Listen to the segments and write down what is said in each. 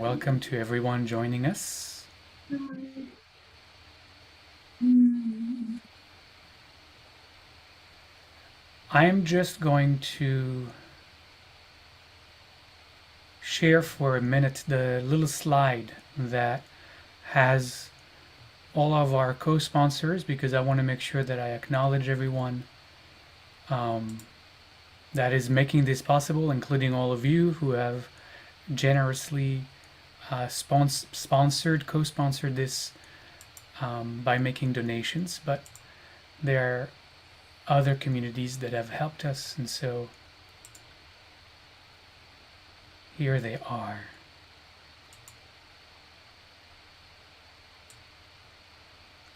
welcome to everyone joining us. I'm just going to share for a minute the little slide that has all of our co-sponsors, because I want to make sure that I acknowledge everyone that is making this possible, including all of you who have generously co-sponsored this by making donations. But there are other communities that have helped us, and so here they are.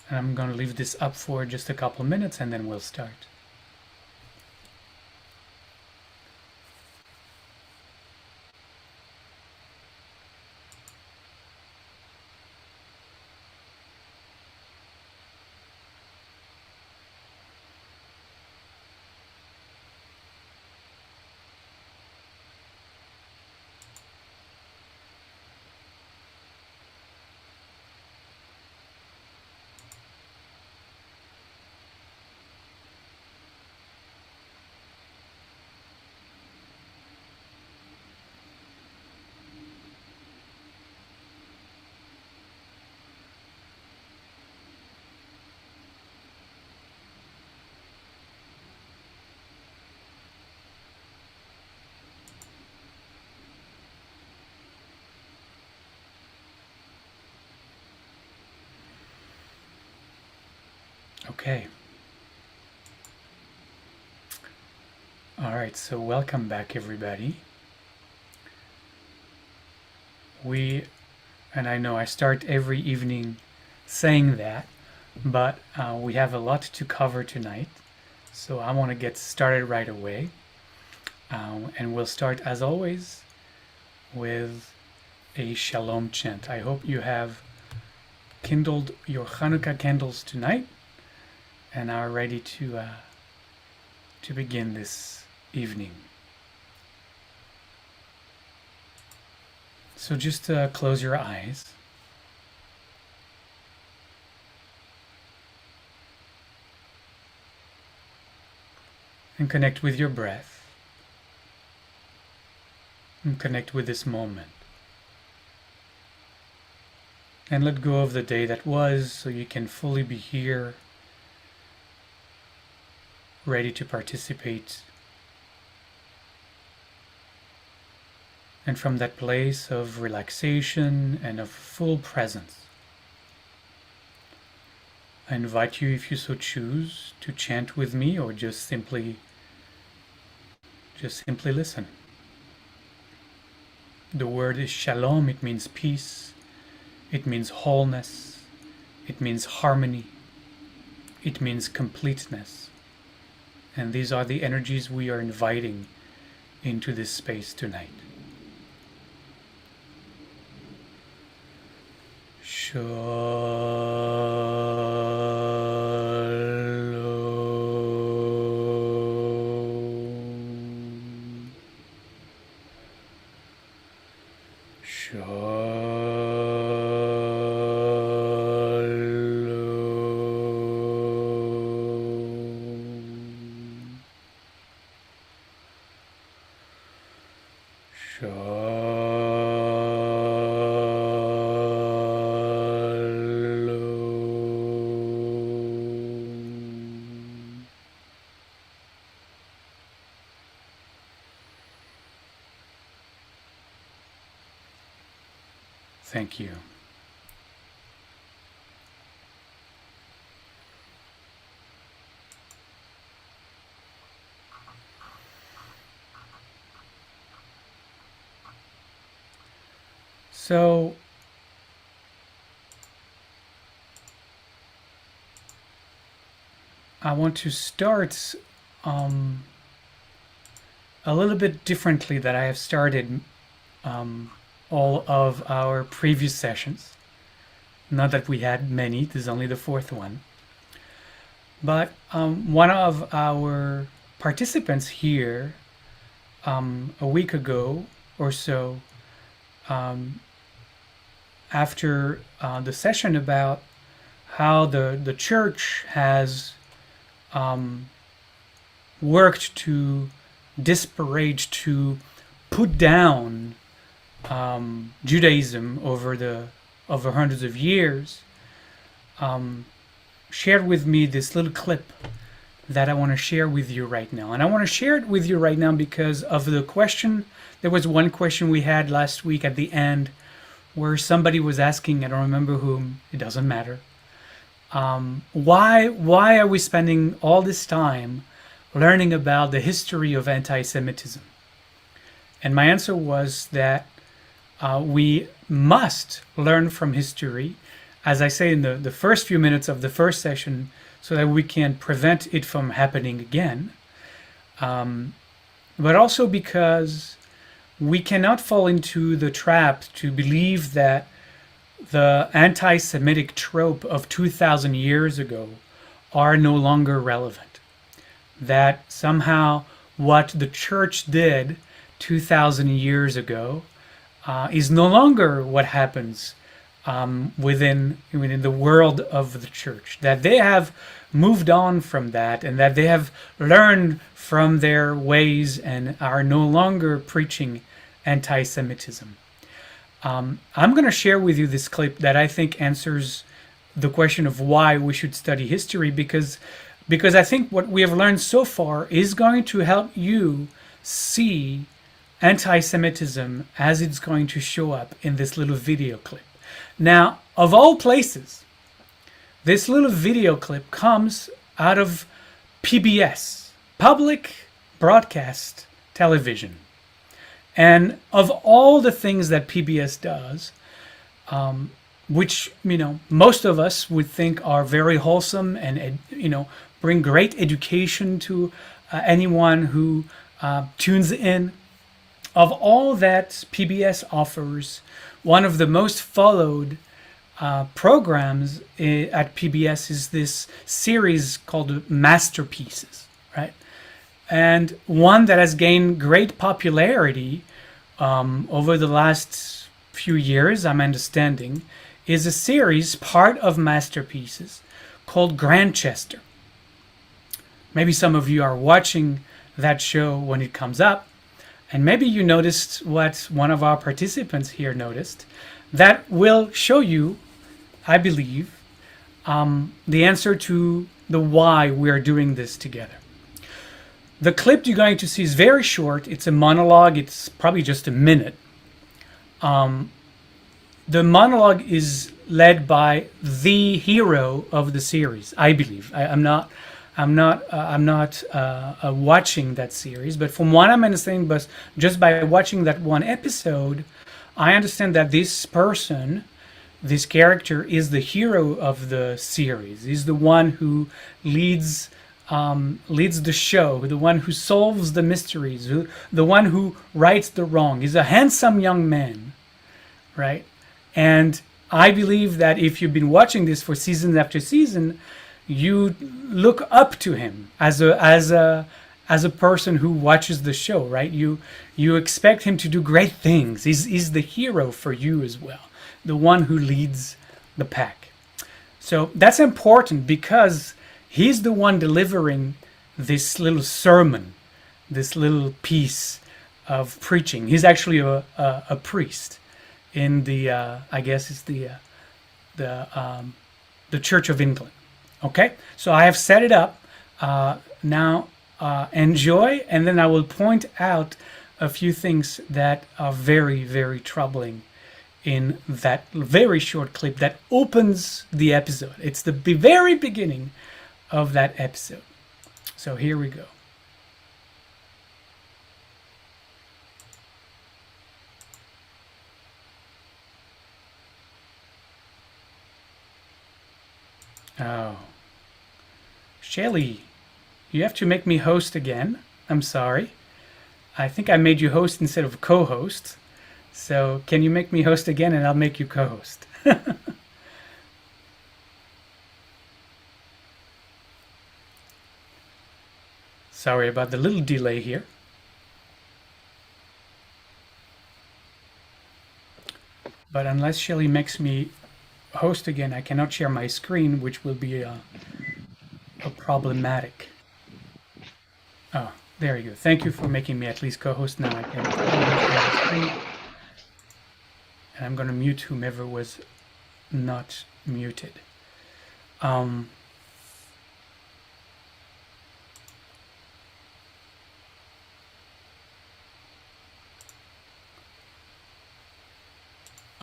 And I'm going to leave this up for just a couple of minutes and then we'll start. Okay. All right, so welcome back, everybody. And I know I start every evening saying that, but we have a lot to cover tonight, so I want to get started right away. And we'll start, as always, with a Shalom Chant. I hope you have kindled your Hanukkah candles tonight and are ready to begin this evening. So just close your eyes. And connect with your breath. And connect with this moment. And let go of the day that was so you can fully be here, ready to participate. And from that place of relaxation and of full presence, I invite you, if you so choose, to chant with me or just simply listen. The word is shalom. It means peace. It means wholeness. It means harmony. It means completeness. And these are the energies we are inviting into this space tonight. Shalom. Thank you. So, I want to start a little bit differently than I have started all of our previous sessions. Not that we had many, this is only the fourth one. But one of our participants here a week ago or so after the session about how the church has worked to disparage, to put down Judaism over hundreds of years, shared with me this little clip that I want to share with you right now. And I want to share it with you right now because of the question. There was one question we had last week at the end where somebody was asking, I don't remember whom, it doesn't matter, why are we spending all this time learning about the history of anti-Semitism? And my answer was that we must learn from history, as I say in the first few minutes of the first session, so that we can prevent it from happening again. But also because we cannot fall into the trap to believe that the anti-Semitic trope of 2,000 years ago are no longer relevant. That somehow what the church did 2,000 years ago is no longer what happens within the world of the church. That they have moved on from that, and that they have learned from their ways and are no longer preaching anti-Semitism. I'm going to share with you this clip that I think answers the question of why we should study history, because I think what we have learned so far is going to help you see anti-Semitism as it's going to show up in this little video clip. Now, of all places, this little video clip comes out of PBS, Public Broadcast Television. And of all the things that PBS does, which, most of us would think are very wholesome and, bring great education to anyone who tunes in, of all that PBS offers, one of the most followed programs at PBS is this series called Masterpieces, right? And one that has gained great popularity over the last few years, I'm understanding, is a series, part of Masterpieces, called Grantchester. Maybe some of you are watching that show when it comes up, and maybe you noticed what one of our participants here noticed. That will show you, I believe, the answer to the why we're doing this together. The clip you're going to see is very short. It's a monologue. It's probably just a minute. The monologue is led by the hero of the series, I believe. I'm not watching that series, but from what I'm understanding, but just by watching that one episode, I understand that this person, this character, is the hero of the series. He's the one who leads the show, the one who solves the mysteries, the one who rights the wrong. He's a handsome young man, right? And I believe that if you've been watching this for season after season, you look up to him as a person who watches the show, right? You expect him to do great things. He's the hero for you as well, the one who leads the pack. So that's important because he's the one delivering this little sermon, this little piece of preaching. He's actually a priest in the I guess it's the Church of England. Okay, so I have set it up. Now enjoy, and then I will point out a few things that are very, very troubling in that very short clip that opens the episode. It's the very beginning of that episode. So here we go. Oh. Shelly, you have to make me host again. I'm sorry. I think I made you host instead of co-host. So can you make me host again and I'll make you co-host. Sorry about the little delay here. But unless Shelly makes me host again, I cannot share my screen, which will be a problematic. Oh, there you go. Thank you for making me at least co-host. Now I can share the screen. And I'm going to mute whomever was not muted.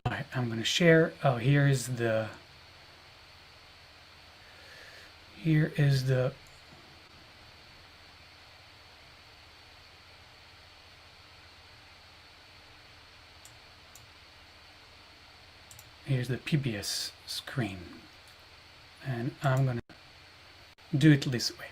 Alright, I'm going to share. Oh, here is the here's the PBS screen, and I'm gonna do it this way.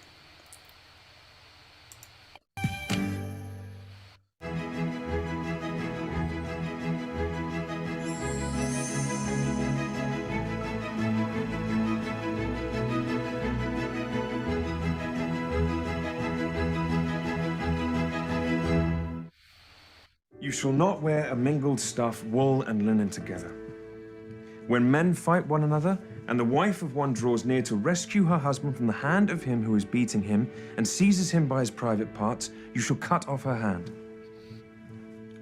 You shall not wear a mingled stuff, wool and linen together. When men fight one another, and the wife of one draws near to rescue her husband from the hand of him who is beating him, and seizes him by his private parts, you shall cut off her hand.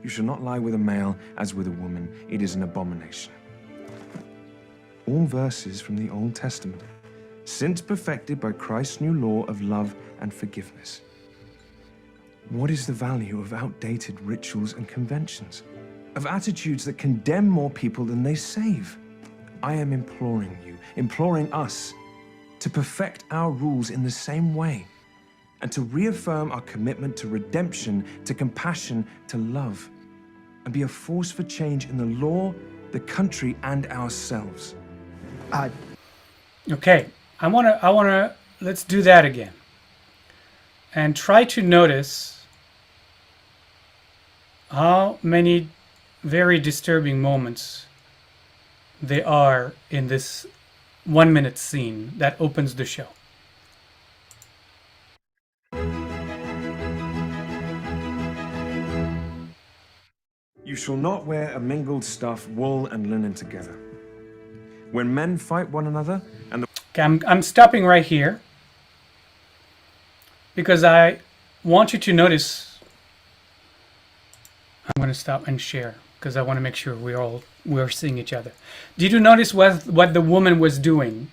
You shall not lie with a male as with a woman. It is an abomination. All verses from the Old Testament, since perfected by Christ's new law of love and forgiveness. What is the value of outdated rituals and conventions? Of attitudes that condemn more people than they save? I am imploring you, imploring us, to perfect our rules in the same way, and to reaffirm our commitment to redemption, to compassion, to love, and be a force for change in the law, the country, and ourselves. Okay, I wanna let's do that again, and try to notice how many very disturbing moments they are in this 1 minute scene that opens the show. You shall not wear a mingled stuff, wool and linen together. When men fight one another, and Okay, I'm stopping right here because I want you to notice. I'm going to stop and share because I want to make sure we're seeing each other. Did you notice what the woman was doing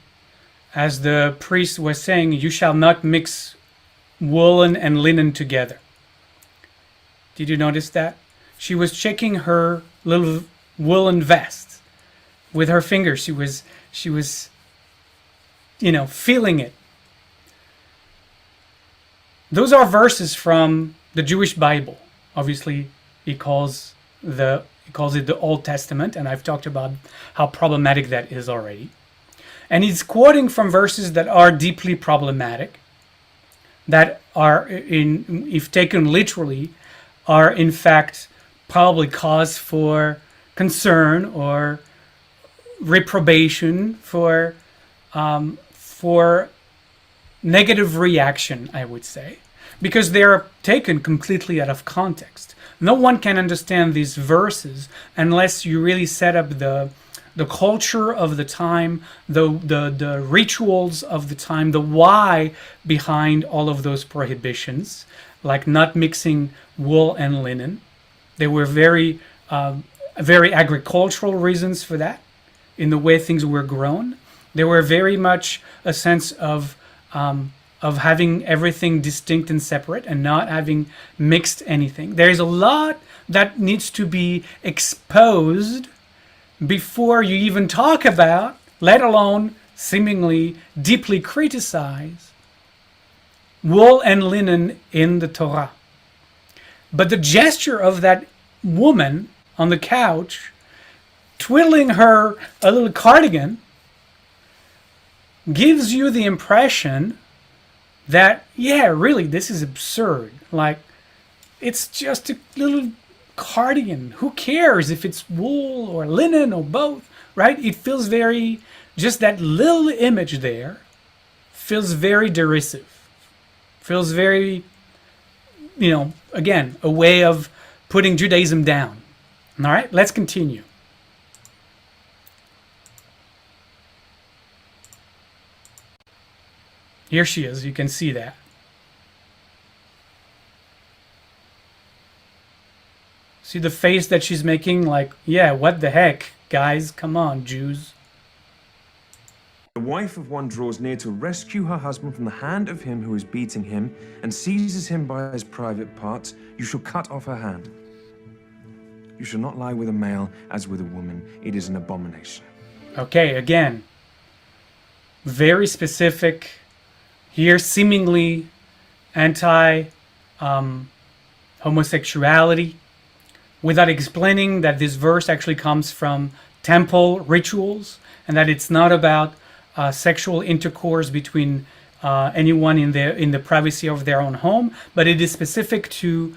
as the priest was saying, you shall not mix woolen and linen together? Did you notice that? She was checking her little woolen vest with her fingers. She was, feeling it. Those are verses from the Jewish Bible. Obviously, he calls it the Old Testament, and I've talked about how problematic that is already. And he's quoting from verses that are deeply problematic, that are, if taken literally, are in fact probably cause for concern or reprobation, for negative reaction, I would say, because they're taken completely out of context. No one can understand these verses unless you really set up the culture of the time, the rituals of the time, the why behind all of those prohibitions, like not mixing wool and linen. There were very agricultural reasons for that, in the way things were grown. There were very much a sense of having everything distinct and separate and not having mixed anything. There's a lot that needs to be exposed before you even talk about, let alone seemingly deeply criticize, wool and linen in the Torah. But the gesture of that woman on the couch, twiddling a little cardigan, gives you the impression that, yeah, really, this is absurd. Like, it's just a little cardigan. Who cares if it's wool or linen or both, right? It feels very, just that little image there feels very derisive. Feels very, again, a way of putting Judaism down. All right, let's continue. Here she is. You can see that. See the face that she's making? Like, yeah, what the heck, guys? Come on, Jews. The wife of one draws near to rescue her husband from the hand of him who is beating him and seizes him by his private parts. You shall cut off her hand. You shall not lie with a male as with a woman. It is an abomination. Okay, again, very specific. Here, seemingly anti-homosexuality, without explaining that this verse actually comes from temple rituals and that it's not about sexual intercourse between anyone in the privacy of their own home, but it is specific to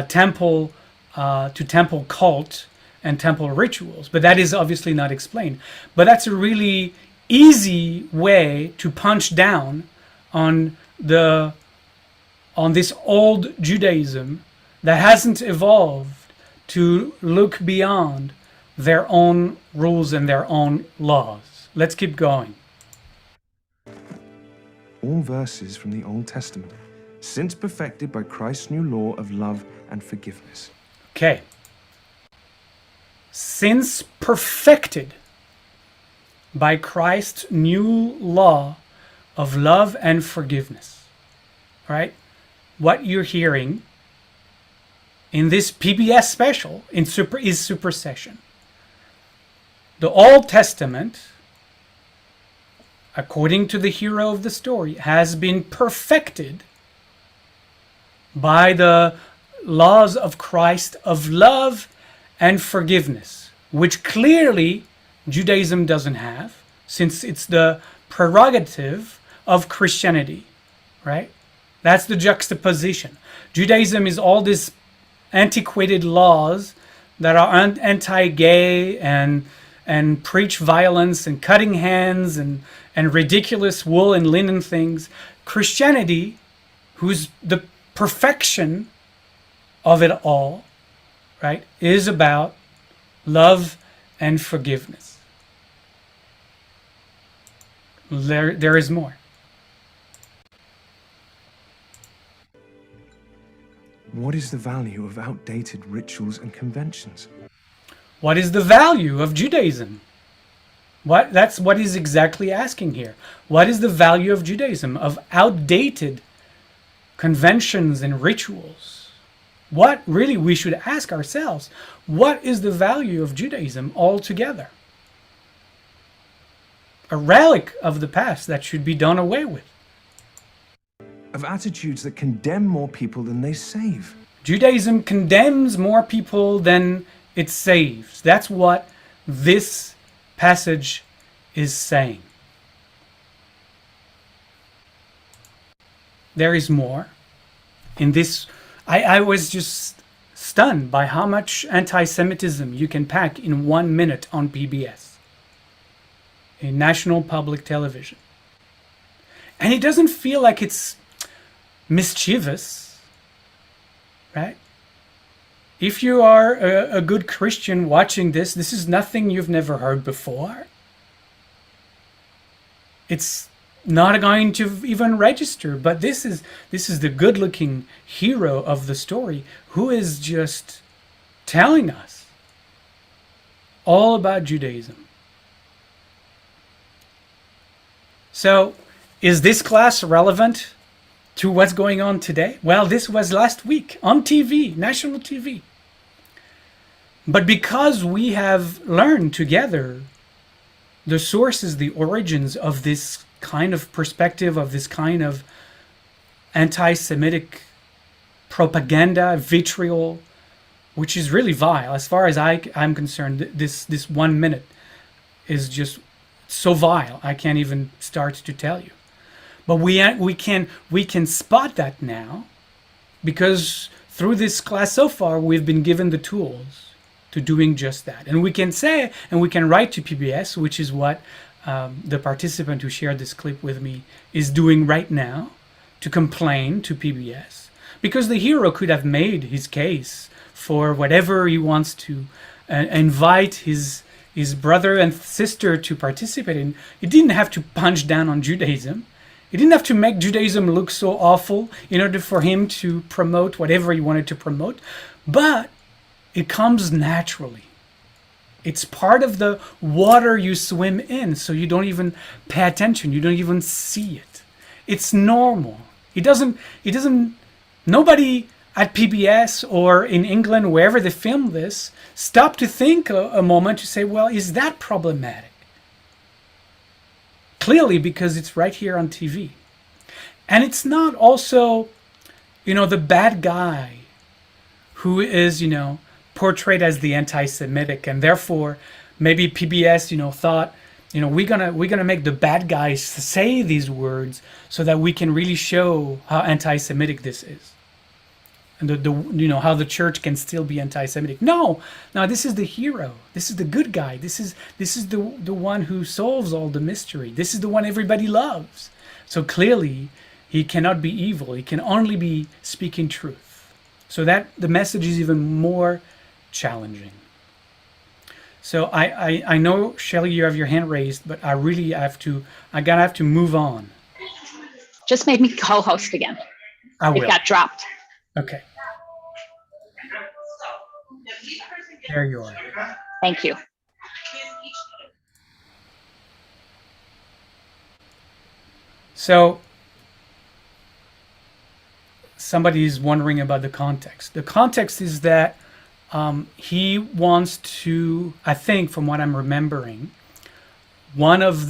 temple cult and temple rituals. But that is obviously not explained. But that's a really easy way to punch down on this old Judaism that hasn't evolved to look beyond their own rules and their own laws. Let's keep going. All verses from the Old Testament, since perfected by Christ's new law of love and forgiveness. Okay. Since perfected by Christ's new law of love and forgiveness. Right? What you're hearing in this PBS special is supersession. The Old Testament, according to the hero of the story, has been perfected by the laws of Christ of love and forgiveness, which clearly Judaism doesn't have, since it's the prerogative of Christianity, right? That's the juxtaposition. Judaism is all these antiquated laws that are anti-gay and preach violence and cutting hands and ridiculous wool and linen things. Christianity, who's the perfection of it all, right, is about love and forgiveness. There is more. What is the value of outdated rituals and conventions? What is the value of Judaism? That's what he's exactly asking here. What is the value of Judaism, of outdated conventions and rituals? What really we should ask ourselves, what is the value of Judaism altogether? A relic of the past that should be done away with. Of attitudes that condemn more people than they save. Judaism condemns more people than it saves. That's what this passage is saying. There is more. In this, I was just stunned by how much anti-Semitism you can pack in 1 minute on PBS, in national public television. And it doesn't feel like it's mischievous, right? If you are a good Christian watching this is nothing you've never heard before. It's not going to even register, but this is the good-looking hero of the story who is just telling us all about Judaism. So, is this class relevant to what's going on today? Well, this was last week on TV, national TV. But because we have learned together the sources, the origins of this kind of perspective, of this kind of anti-Semitic propaganda, vitriol, which is really vile. As far as I'm concerned, this 1 minute is just so vile, I can't even start to tell you. But we can spot that now, because through this class so far, we've been given the tools to doing just that. And we can say, and we can write to PBS, which is what the participant who shared this clip with me is doing right now, to complain to PBS. Because the hero could have made his case for whatever he wants to, invite his brother and sister to participate in. He didn't have to punch down on Judaism. He didn't have to make Judaism look so awful in order for him to promote whatever he wanted to promote, but it comes naturally. It's part of the water you swim in, so you don't even pay attention. You don't even see it. It's normal. Nobody at PBS or in England, wherever they film this, stop to think a moment to say, well, is that problematic? Clearly, because it's right here on TV. And it's not also, the bad guy who is, portrayed as the anti-Semitic, and therefore maybe PBS, thought, we're gonna make the bad guys say these words so that we can really show how anti-Semitic this is, and how the church can still be anti-Semitic. No, this is the hero. This is the good guy. This is the one who solves all the mystery. This is the one everybody loves. So clearly, he cannot be evil. He can only be speaking truth. So that the message is even more challenging. So I know, Shelley, you have your hand raised, but I gotta have to move on. Just made me co-host again. I will. It got dropped. Okay. There you are. Thank you. So somebody's wondering about the context. The context is that he wants to, I think, from what I'm remembering, one of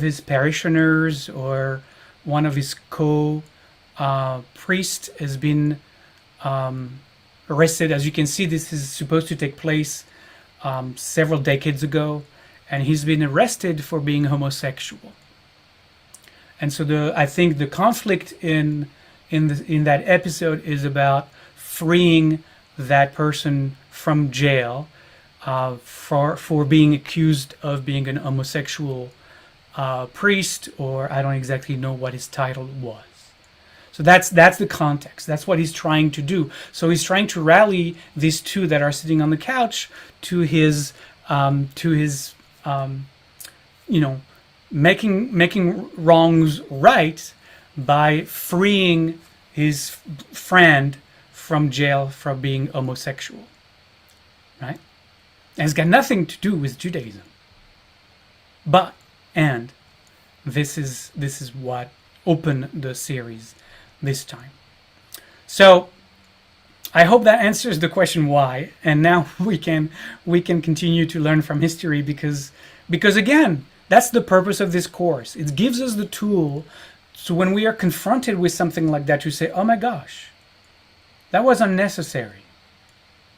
his parishioners or one of his priests has been arrested. As you can see, this is supposed to take place several decades ago, and he's been arrested for being homosexual. And so I think the conflict in that episode is about freeing that person from jail for being accused of being an homosexual priest, or I don't exactly know what his title was. So that's the context. That's what he's trying to do. So he's trying to rally these two that are sitting on the couch to his making wrongs right by freeing his friend from jail for being homosexual, right? And it's got nothing to do with Judaism. And this is what opened the series this time. So I hope that answers the question why, and now we can continue to learn from history, because again, that's the purpose of this course. It gives us the tool, so when we are confronted with something like that, to say, oh my gosh, that was unnecessary.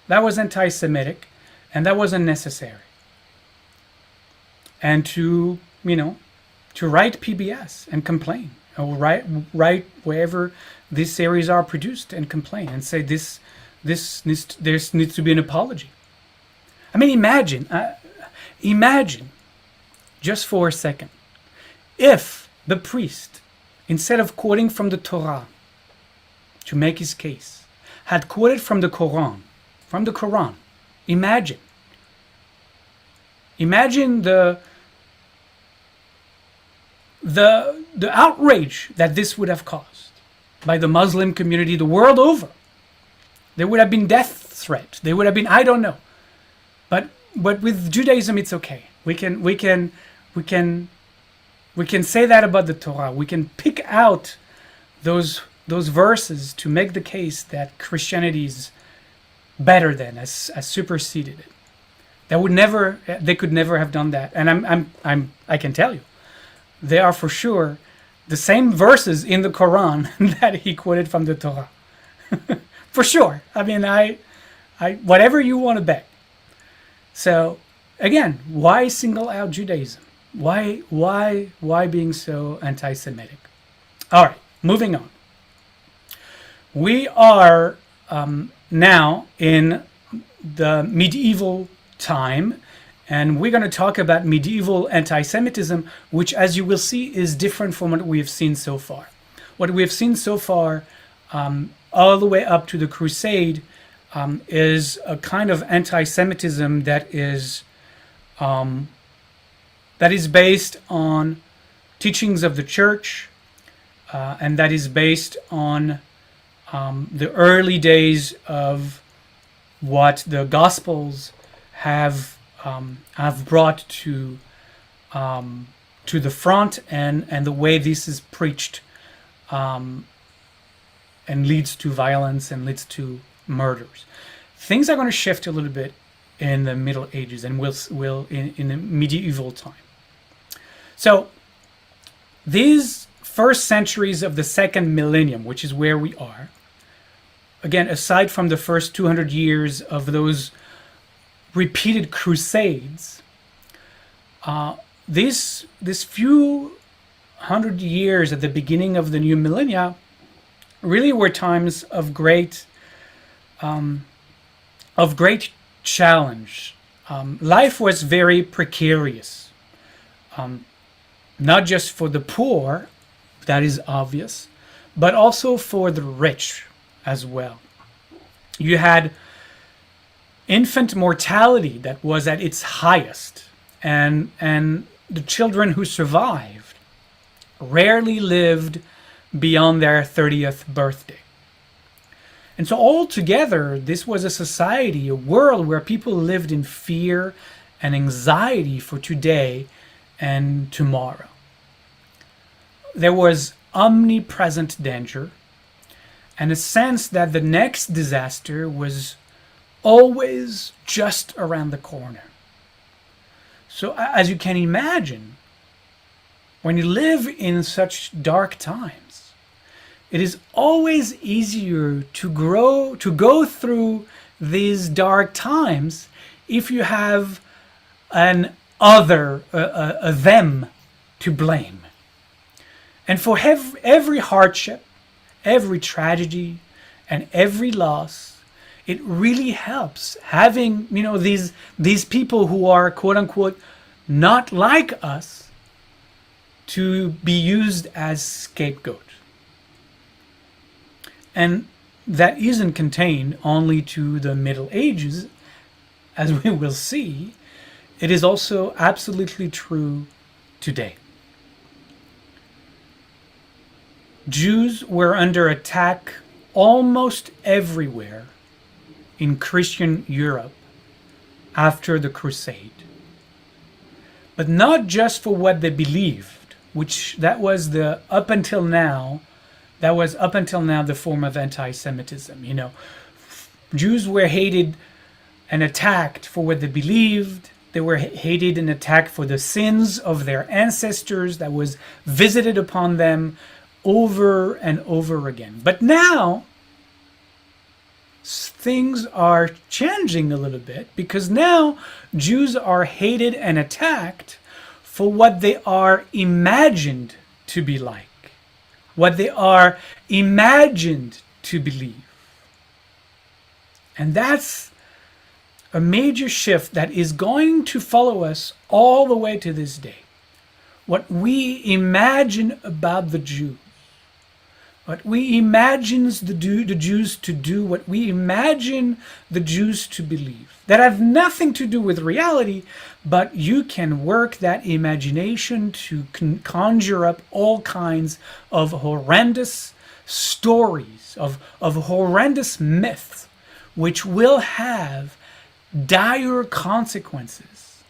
That was anti-Semitic, and that was unnecessary. And to write PBS and complain, or write wherever these series are produced and complain and say there needs to be an apology. I mean, imagine just for a second, if the priest, instead of quoting from the Torah to make his case, had quoted from the Quran. Imagine the outrage that this would have caused by the Muslim community the world over. There would have been death threat. There would have been, I don't know. But with Judaism, it's okay. We can say that about the Torah. We can pick out those verses to make the case that Christianity is better than, has superseded it. They could never have done that. And I can tell you, they are for sure the same verses in the Quran that he quoted from the Torah. For sure. I mean, I whatever you want to bet. So again, why single out Judaism? Why being so anti-Semitic? All right, moving on. We are now in the medieval time, and we're going to talk about medieval anti-Semitism, which, as you will see, is different from what we have seen so far. What we have seen so far, all the way up to the Crusade, is a kind of anti-Semitism that is based on teachings of the church, and that is based on the early days of what the Gospels have brought to the front, and the way this is preached, and leads to violence and leads to murders. Things are going to shift a little bit in the Middle Ages, and will in the medieval time. So these first centuries of the second millennium, which is where we are, again, aside from the first 200 years of those repeated crusades, these few hundred years at the beginning of the new millennia really were times of great challenge. Life was very precarious, not just for the poor, that is obvious, but also for the rich as well. You had infant mortality that was at its highest, and the children who survived rarely lived beyond their 30th birthday. And so altogether, this was a society, a world where people lived in fear and anxiety for today and tomorrow. There was omnipresent danger, and a sense that the next disaster was always just around the corner. So as you can imagine, when you live in such dark times, it is always easier to go through these dark times if you have an other, a them to blame. And for every hardship, every tragedy, and every loss, it really helps having, these people who are quote unquote not like us to be used as scapegoat. And that isn't contained only to the Middle Ages, as we will see. It is also absolutely true today. Jews were under attack almost everywhere in Christian Europe after the Crusade. But not just for what they believed, which that was up until now the form of anti-Semitism. Jews were hated and attacked for what they believed. They were hated and attacked for the sins of their ancestors that was visited upon them over and over again. But now things are changing a little bit, because now Jews are hated and attacked for what they are imagined to be like, what they are imagined to believe. And that's a major shift that is going to follow us all the way to this day. What we imagine about the Jews, what we imagine the Jews to do, what we imagine the Jews to believe, that have nothing to do with reality, but you can work that imagination to conjure up all kinds of horrendous stories, of horrendous myths, which will have dire consequences.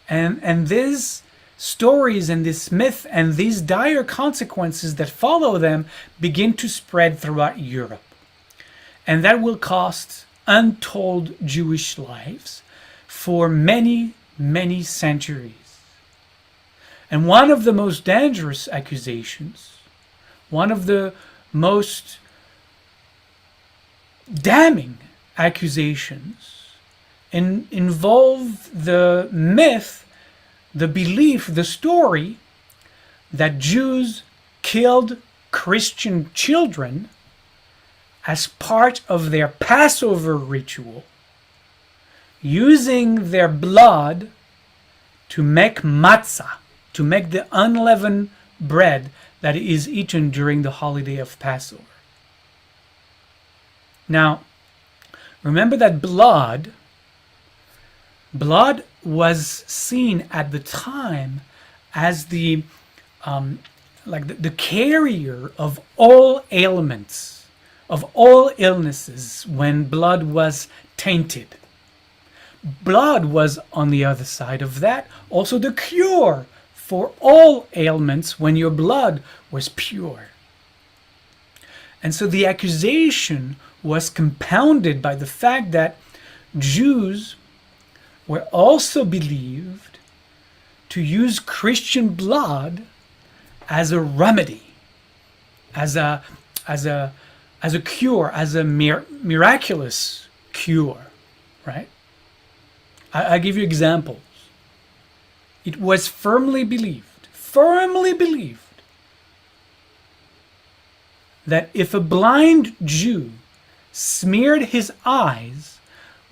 And these stories and this myth and these dire consequences that follow them begin to spread throughout Europe. And that will cost untold Jewish lives for many, many centuries. And one of the most dangerous accusations, one of the most damning accusations, involve the myth, the belief, the story that Jews killed Christian children as part of their Passover ritual, using their blood to make matzah, to make the unleavened bread that is eaten during the holiday of Passover. Now, remember that blood was seen at the time as the like the carrier of all ailments, of all illnesses when blood was tainted. Blood was, on the other side of that, also the cure for all ailments when your blood was pure. And so the accusation was compounded by the fact that Jews were also believed to use Christian blood as a remedy, as a cure, as a miraculous cure, right? I give you examples. It was firmly believed that if a blind Jew smeared his eyes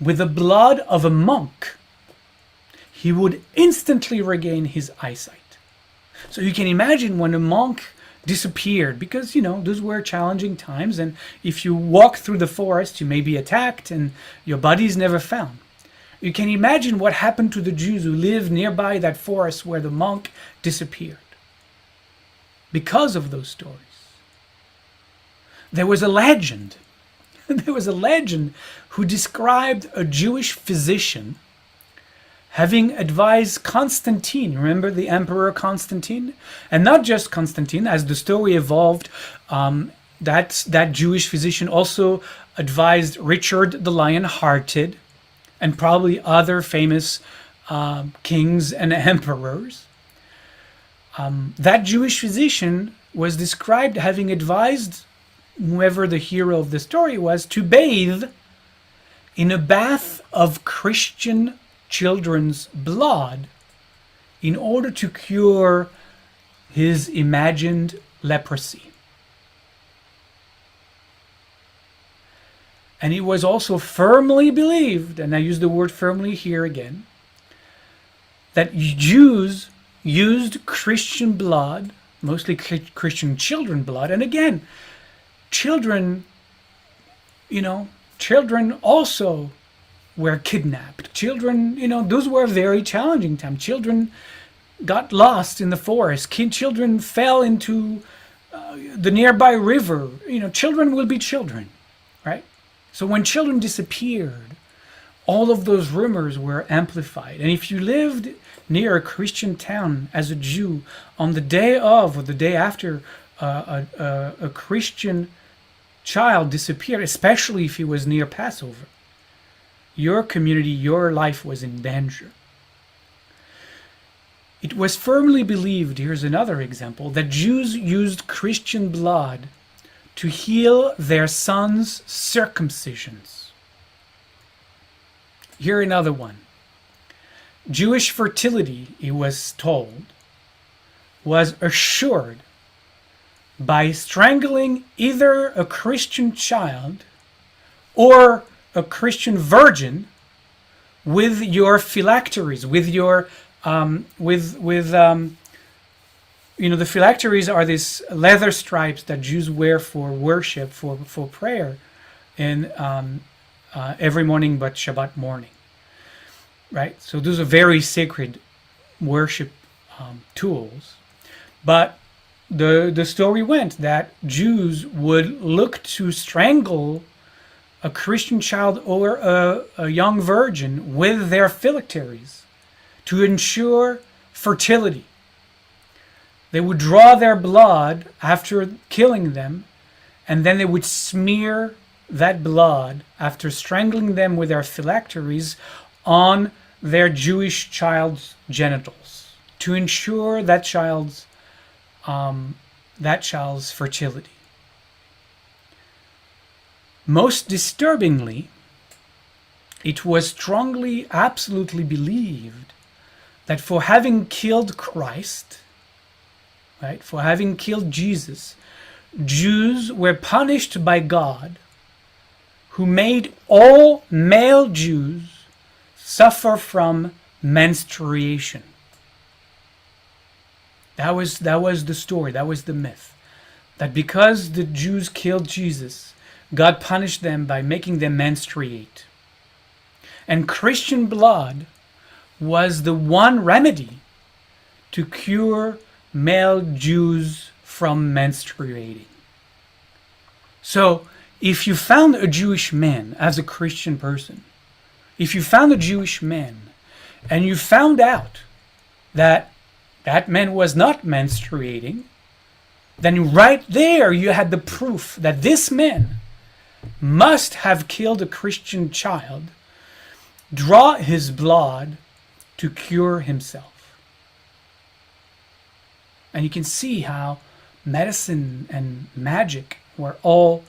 with the blood of a monk, he would instantly regain his eyesight. So you can imagine when a monk disappeared, because, those were challenging times, and if you walk through the forest, you may be attacked and your body is never found. You can imagine what happened to the Jews who lived nearby that forest where the monk disappeared. Because of those stories. There was a legend. There was a legend who described a Jewish physician having advised Constantine, remember the Emperor Constantine? And not just Constantine, as the story evolved, that Jewish physician also advised Richard the Lion-Hearted, and probably other famous kings and emperors. That Jewish physician was described having advised whoever the hero of the story was to bathe in a bath of Christian children's blood in order to cure his imagined leprosy. And it was also firmly believed, and I use the word firmly here again, that Jews used Christian blood, mostly Christian children blood. And again, children also were kidnapped. Children, those were very challenging times. Children got lost in the forest. Children fell into the nearby river. Children will be children, right? So when children disappeared, all of those rumors were amplified. And if you lived near a Christian town as a Jew, on the day of or the day after a Christian child disappeared, especially if he was near Passover, your community, your life was in danger. It was firmly believed, here's another example, that Jews used Christian blood to heal their sons' circumcisions. Here another one. Jewish fertility, it was told, was assured by strangling either a Christian child or a Christian virgin with your phylacteries, with your the phylacteries are these leather stripes that Jews wear for worship, for prayer, in every morning but Shabbat morning, right? So those are very sacred worship tools. But the story went that Jews would look to strangle a Christian child or a young virgin with their phylacteries to ensure fertility. They would draw their blood after killing them, and then they would smear that blood after strangling them with their phylacteries on their Jewish child's genitals to ensure that child's fertility. Most disturbingly, it was strongly, absolutely believed that for having killed Christ, right, for having killed Jesus, Jews were punished by God, who made all male Jews suffer from menstruation. That was the story, that was the myth. That because the Jews killed Jesus, God punished them by making them menstruate. And Christian blood was the one remedy to cure male Jews from menstruating. So if you found a Jewish man as a Christian person, if you found a Jewish man and you found out that that man was not menstruating, then right there you had the proof that this man must have killed a Christian child, draw his blood to cure himself. And you can see how medicine and magic were all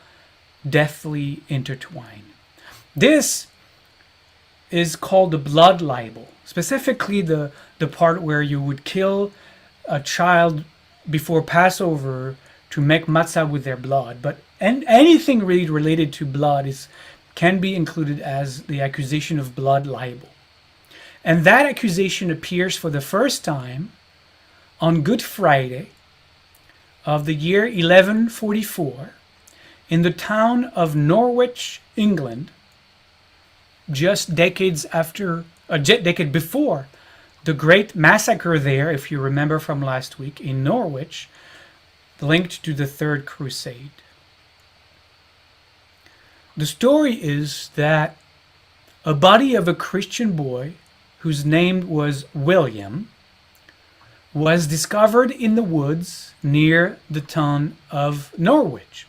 deathly intertwined. This is called the Blood Libel, specifically the part where you would kill a child before Passover to make matzah with their blood. But anything really related to blood can be included as the accusation of blood libel. And that accusation appears for the first time on Good Friday of the year 1144 in the town of Norwich, England, just decades before the great massacre there, if you remember from last week, in Norwich, linked to the Third Crusade. The story is that a body of a Christian boy whose name was William was discovered in the woods near the town of Norwich.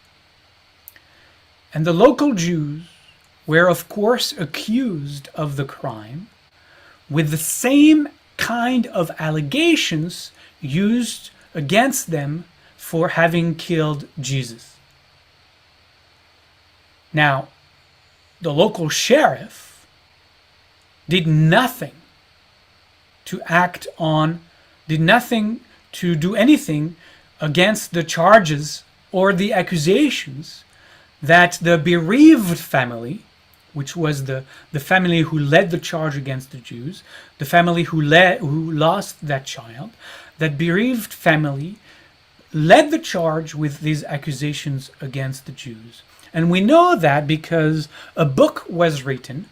And the local Jews were of course accused of the crime with the same kind of allegations used against them for having killed Jesus. Now, the local sheriff did nothing to do anything against the charges or the accusations that the bereaved family, which was the family who led the charge against the Jews, the family who lost that child, that bereaved family led the charge with these accusations against the Jews. And we know that because a book was written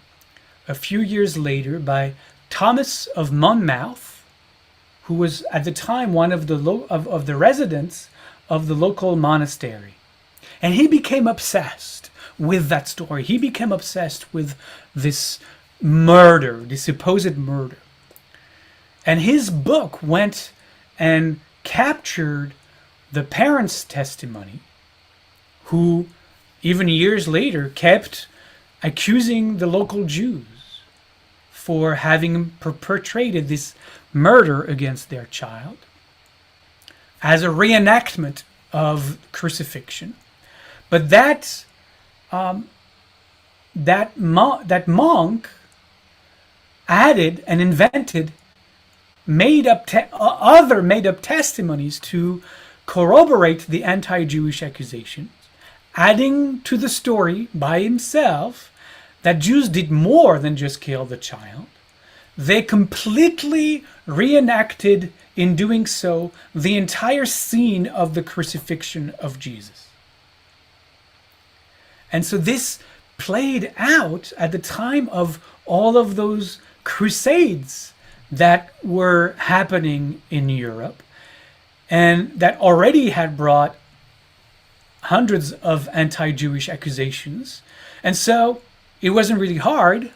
a few years later by Thomas of Monmouth, who was at the time one of the residents of the local monastery. And he became obsessed with that story. He became obsessed with this murder, this supposed murder. And his book went and captured the parents' testimony, who even years later kept accusing the local Jews for having perpetrated this murder against their child as a reenactment of crucifixion. But that monk added and invented other made-up testimonies to corroborate the anti-Jewish accusations, adding to the story by himself that Jews did more than just kill the child. They completely reenacted, in doing so, the entire scene of the crucifixion of Jesus. And so this played out at the time of all of those crusades that were happening in Europe, and that already had brought hundreds of anti-Jewish accusations. And so it wasn't really hard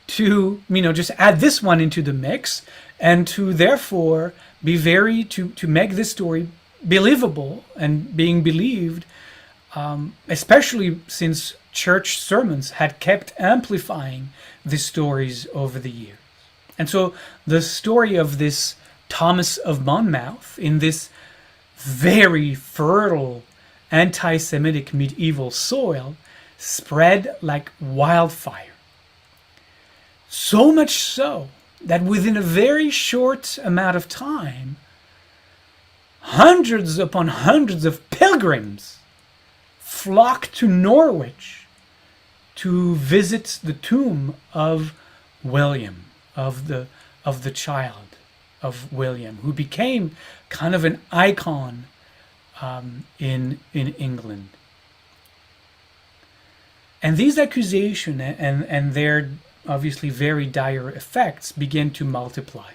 to, just add this one into the mix, and to therefore to make this story believable and being believed, especially since church sermons had kept amplifying these stories over the years. And so the story of this Thomas of Monmouth in this very fertile anti-Semitic medieval soil spread like wildfire. So much so that within a very short amount of time, hundreds upon hundreds of pilgrims flocked to Norwich to visit the tomb of William, of the child of William, who became kind of an icon in England. And these accusations and their obviously very dire effects began to multiply.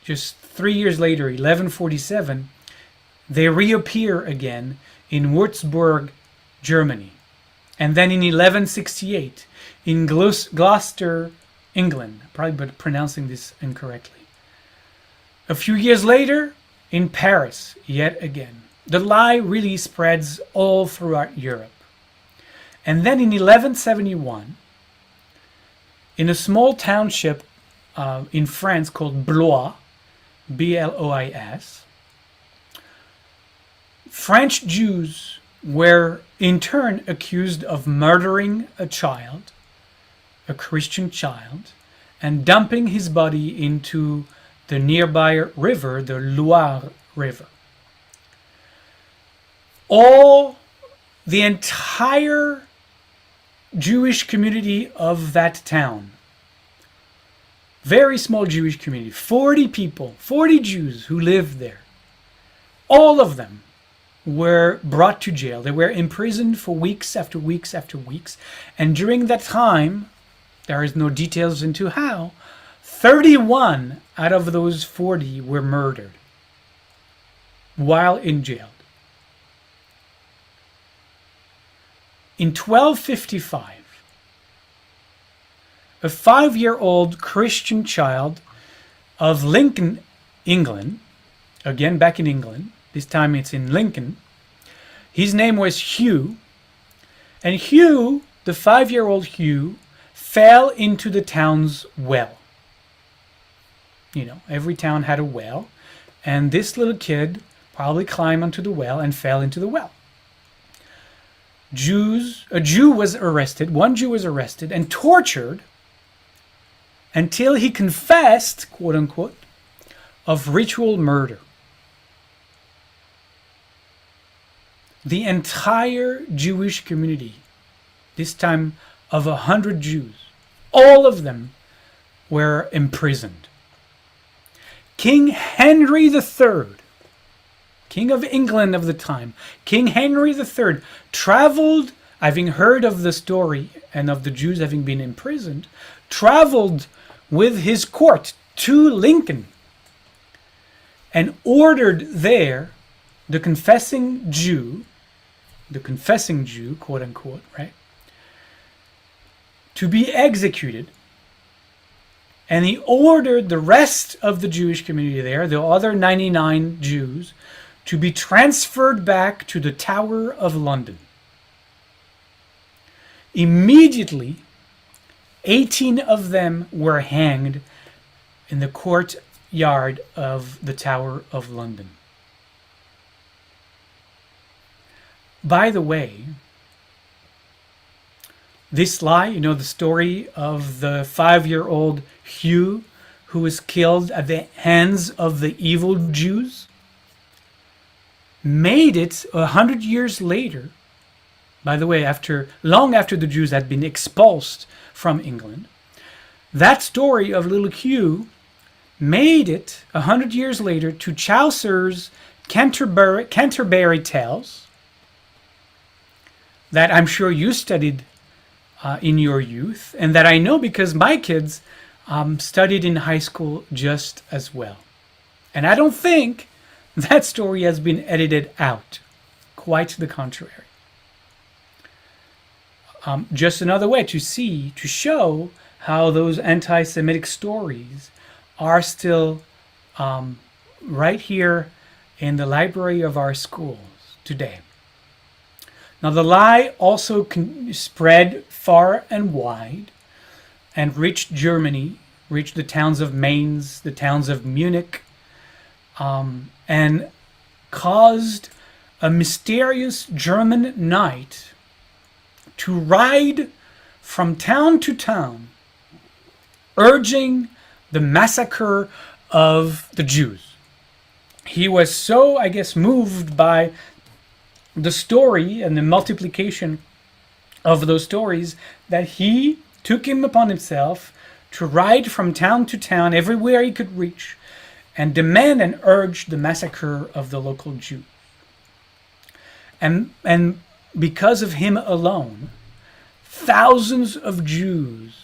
just 3 years later, 1147, they reappear again in Würzburg, Germany. And then in 1168, in Gloucester, England, probably pronouncing this incorrectly. A few years later, in Paris, yet again. The lie really spreads all throughout Europe. And then in 1171, in a small township in France called Blois, B-L-O-I-S, French Jews were in turn accused of murdering a child, a Christian child, and dumping his body into the nearby river, the Loire River. The entire Jewish community of that town, very small Jewish community, 40 people, 40 Jews who lived there, all of them were brought to jail. They were imprisoned for weeks after weeks after weeks. And during that time, there is no details into how, 31 out of those 40 were murdered while in jail. In 1255, a 5-year-old Christian child of Lincoln, England, again back in England, this time it's in Lincoln, his name was Hugh, and Hugh, the 5-year-old Hugh, fell into the town's well. You know, every town had a well, and this little kid probably climbed onto the well and fell into the well. A Jew was arrested, one Jew was arrested and tortured until he confessed, quote unquote, of ritual murder. The entire Jewish community, this time of 100 Jews, all of them were imprisoned. King Henry III, King of England of the time, King Henry III traveled, having heard of the story and of the Jews having been imprisoned, traveled with his court to Lincoln and ordered there the confessing Jew, quote unquote, right, to be executed. And he ordered the rest of the Jewish community there, the other 99 Jews, to be transferred back to the Tower of London. Immediately, 18 of them were hanged in the courtyard of the Tower of London. By the way, this lie, you know, the story of the 5-year-old Hugh who was killed at the hands of the evil Jews, made it 100 years later, by the way, long after the Jews had been expulsed from England. That story of little Hugh made it 100 years later to Chaucer's Canterbury Tales, that I'm sure you studied in your youth, and that I know because my kids studied in high school just as well. And I don't think that story has been edited out. Quite the contrary. Just another way to show how those anti-Semitic stories are still right here in the library of our schools today. Now, the lie also spread far and wide and reached Germany, reached the towns of Mainz, the towns of Munich, and caused a mysterious German knight to ride from town to town, urging the massacre of the Jews. He was so, I guess, moved by the story and the multiplication of those stories that he took him upon himself to ride from town to town everywhere he could reach and demand and urge the massacre of the local Jews. And because of him alone, thousands of Jews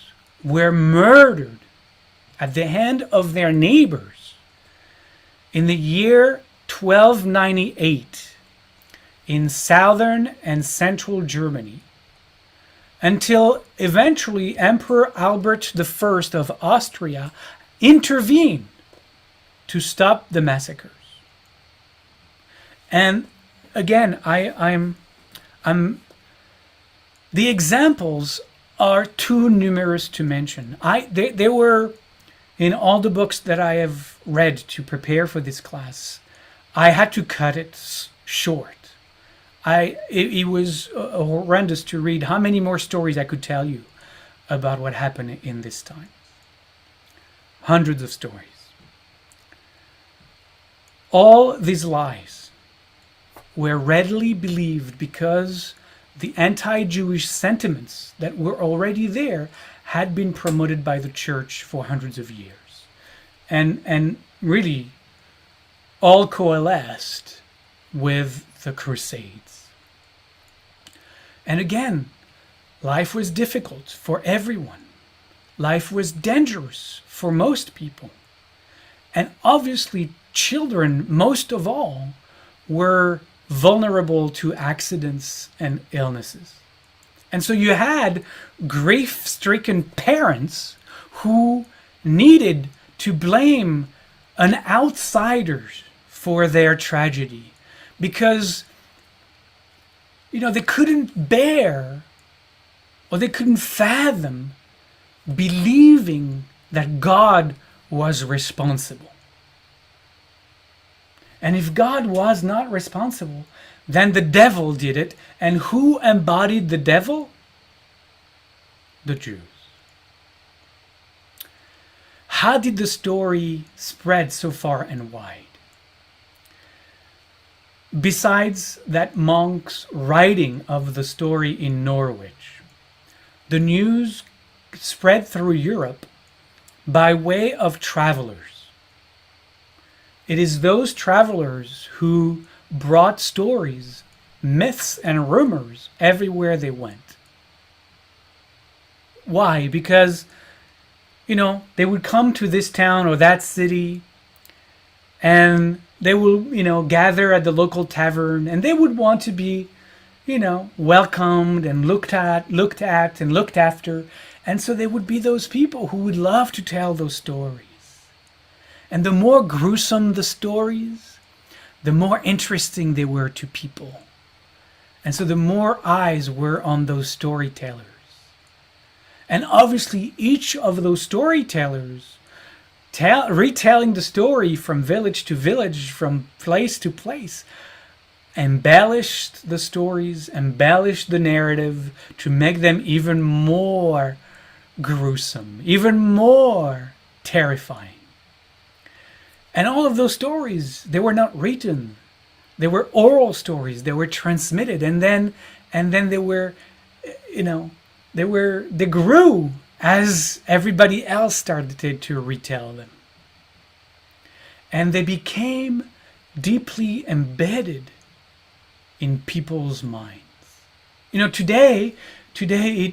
were murdered at the hand of their neighbors in the year 1298 in southern and central Germany, until eventually Emperor Albert I of Austria intervened to stop the massacres. And again, I'm the examples are too numerous to mention. They were in all the books that I have read to prepare for this class. I had to cut it short. It was horrendous to read how many more stories I could tell you about what happened in this time. Hundreds of stories. All these lies were readily believed because the anti-Jewish sentiments that were already there had been promoted by the church for hundreds of years. And really all coalesced with the Crusades. And again, life was difficult for everyone. Life was dangerous for most people. And obviously children, most of all, were vulnerable to accidents and illnesses. And so you had grief-stricken parents who needed to blame an outsider for their tragedy because, they couldn't bear or they couldn't fathom believing that God was responsible. And if God was not responsible, then the devil did it. And who embodied the devil? The Jews. How did the story spread so far and wide? Besides that monk's writing of the story in Norwich, the news spread through Europe by way of travelers. It is those travelers who brought stories, myths, and rumors everywhere they went. Why? Because, they would come to this town or that city and they will, gather at the local tavern and they would want to be, welcomed and looked at and looked after. And so they would be those people who would love to tell those stories. And the more gruesome the stories, the more interesting they were to people. And so the more eyes were on those storytellers. And obviously each of those storytellers, retelling the story from village to village, from place to place, embellished the stories, embellished the narrative to make them even more gruesome, even more terrifying. And all of those stories, they were not written. They were oral stories. They were transmitted. And then they were, they grew as everybody else started to retell them. And they became deeply embedded in people's minds. Today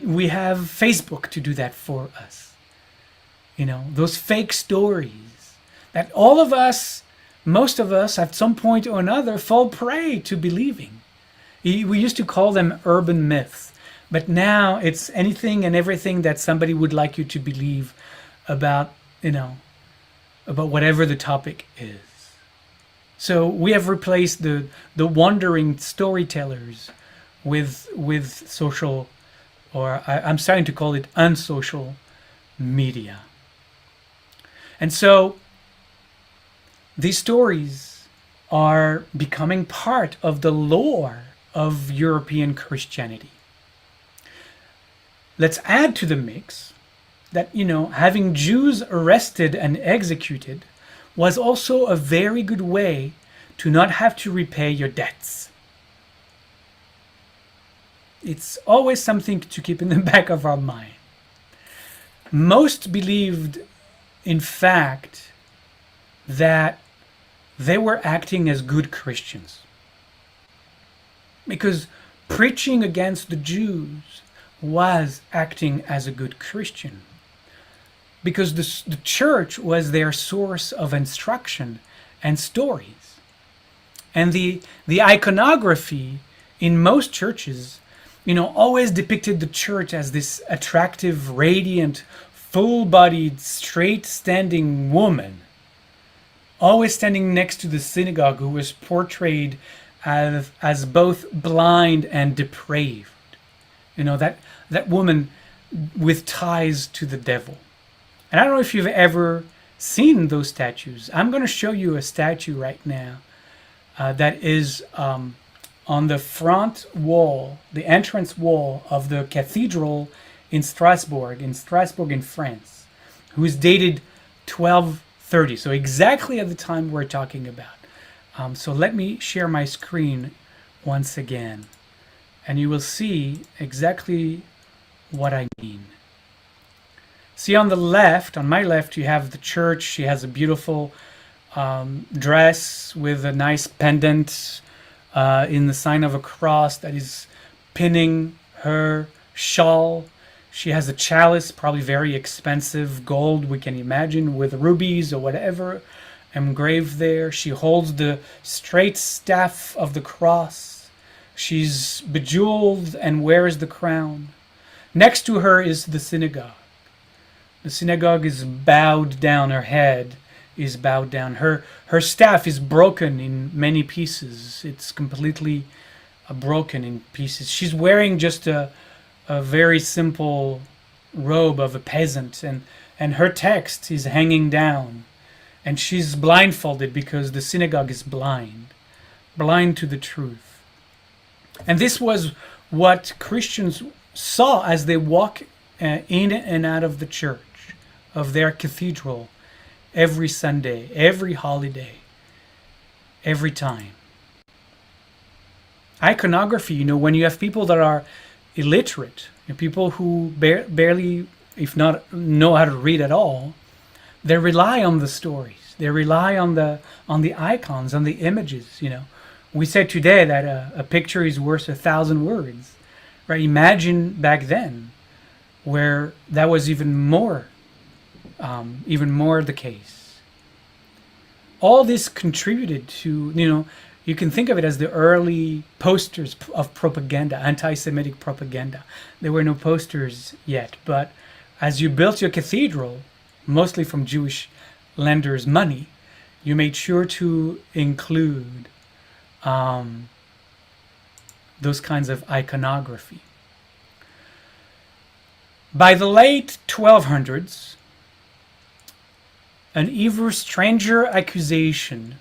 we have Facebook to do that for us. Those fake stories that all of us, most of us, at some point or another, fall prey to believing. We used to call them urban myths, but now it's anything and everything that somebody would like you to believe about, about whatever the topic is. So we have replaced the wandering storytellers with social, or I'm starting to call it unsocial media. And so these stories are becoming part of the lore of European Christianity. Let's add to the mix that, having Jews arrested and executed was also a very good way to not have to repay your debts. It's always something to keep in the back of our mind. Most believed, in fact, that they were acting as good Christians. Because preaching against the Jews was acting as a good Christian. Because the church was their source of instruction and stories. And the iconography in most churches, always depicted the church as this attractive, radiant, full-bodied, straight-standing woman, always standing next to the synagogue, who was portrayed as both blind and depraved. That woman with ties to the devil. And I don't know if you've ever seen those statues. I'm going to show you a statue right now that is on the front wall, the entrance wall of the cathedral in Strasbourg in France, who is dated 1230, so exactly at the time we're talking about. So let me share my screen once again, and you will see exactly what I mean. See, on my left, you have the church. She has a beautiful dress with a nice pendant in the sign of a cross that is pinning her shawl. She has a chalice, probably very expensive, gold, we can imagine, with rubies or whatever engraved there. She holds the straight staff of the cross. She's bejeweled and wears the crown. Next to her is the synagogue. The synagogue is bowed down. Her head is bowed down. Her staff is broken in many pieces. It's completely broken in pieces. She's wearing just a very simple robe of a peasant, and her text is hanging down. And she's blindfolded because the synagogue is blind to the truth. And this was what Christians saw as they walk in and out of the church, of their cathedral, every Sunday, every holiday, every time. Iconography, when you have people that are illiterate, people who barely, if not know how to read at all, they rely on the stories. They rely on the icons, on the images. We said today that a picture is worth 1,000 words. Right? Imagine back then, where that was even more the case. All this contributed to, you can think of it as the early posters of propaganda, anti-Semitic propaganda. There were no posters yet, but as you built your cathedral, mostly from Jewish lenders' money, you made sure to include those kinds of iconography. By the late 1200s, an even stranger accusation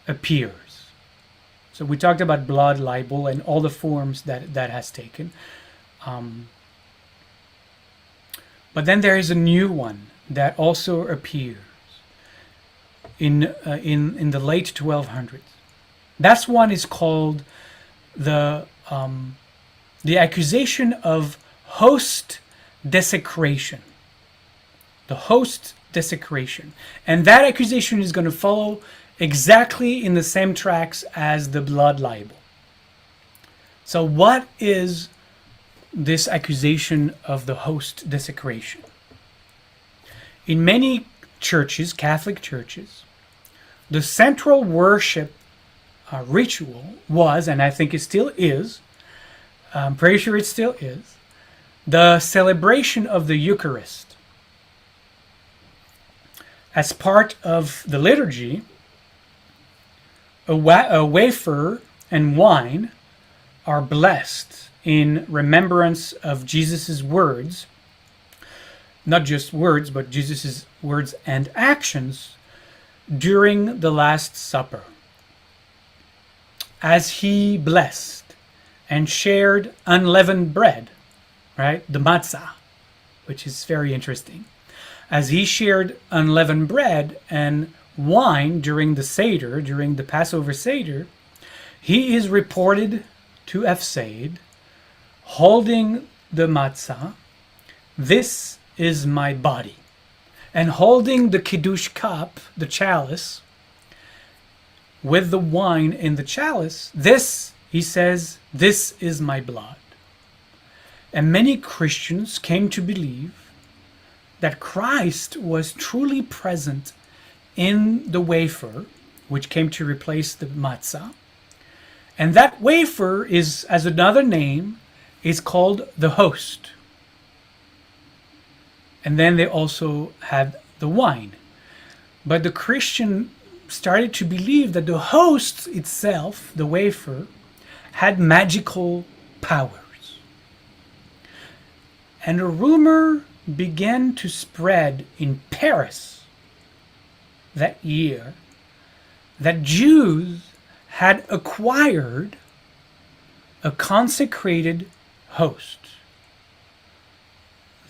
appears. So we talked about blood libel and all the forms that has taken. But then there is a new one that also appears in the late 1200s. That one is called the accusation of host desecration. The host desecration. And that accusation is going to follow exactly in the same tracks as the blood libel. So what is this accusation of the host desecration? In many churches, Catholic churches, the central worship ritual was, and I think it still is, I'm pretty sure it still is, the celebration of the Eucharist. As part of the liturgy, a wafer and wine are blessed in remembrance of Jesus' words, not just words, but Jesus' words and actions during the Last Supper, as he blessed and shared unleavened bread, right? The matzah, which is very interesting. As he shared unleavened bread and wine during the Seder, during the Passover Seder, he is reported to have said, holding the matzah, "This is my body," and holding the Kiddush cup, the chalice, with the wine in the chalice, "This," he says, "this is my blood." And many Christians came to believe that Christ was truly present in the wafer which came to replace the matzah. And that wafer is, as another name, is called the host. And then they also had the wine. But the Christian started to believe that the host itself, the wafer, had magical powers. And a rumor began to spread in Paris that year that Jews had acquired a consecrated host.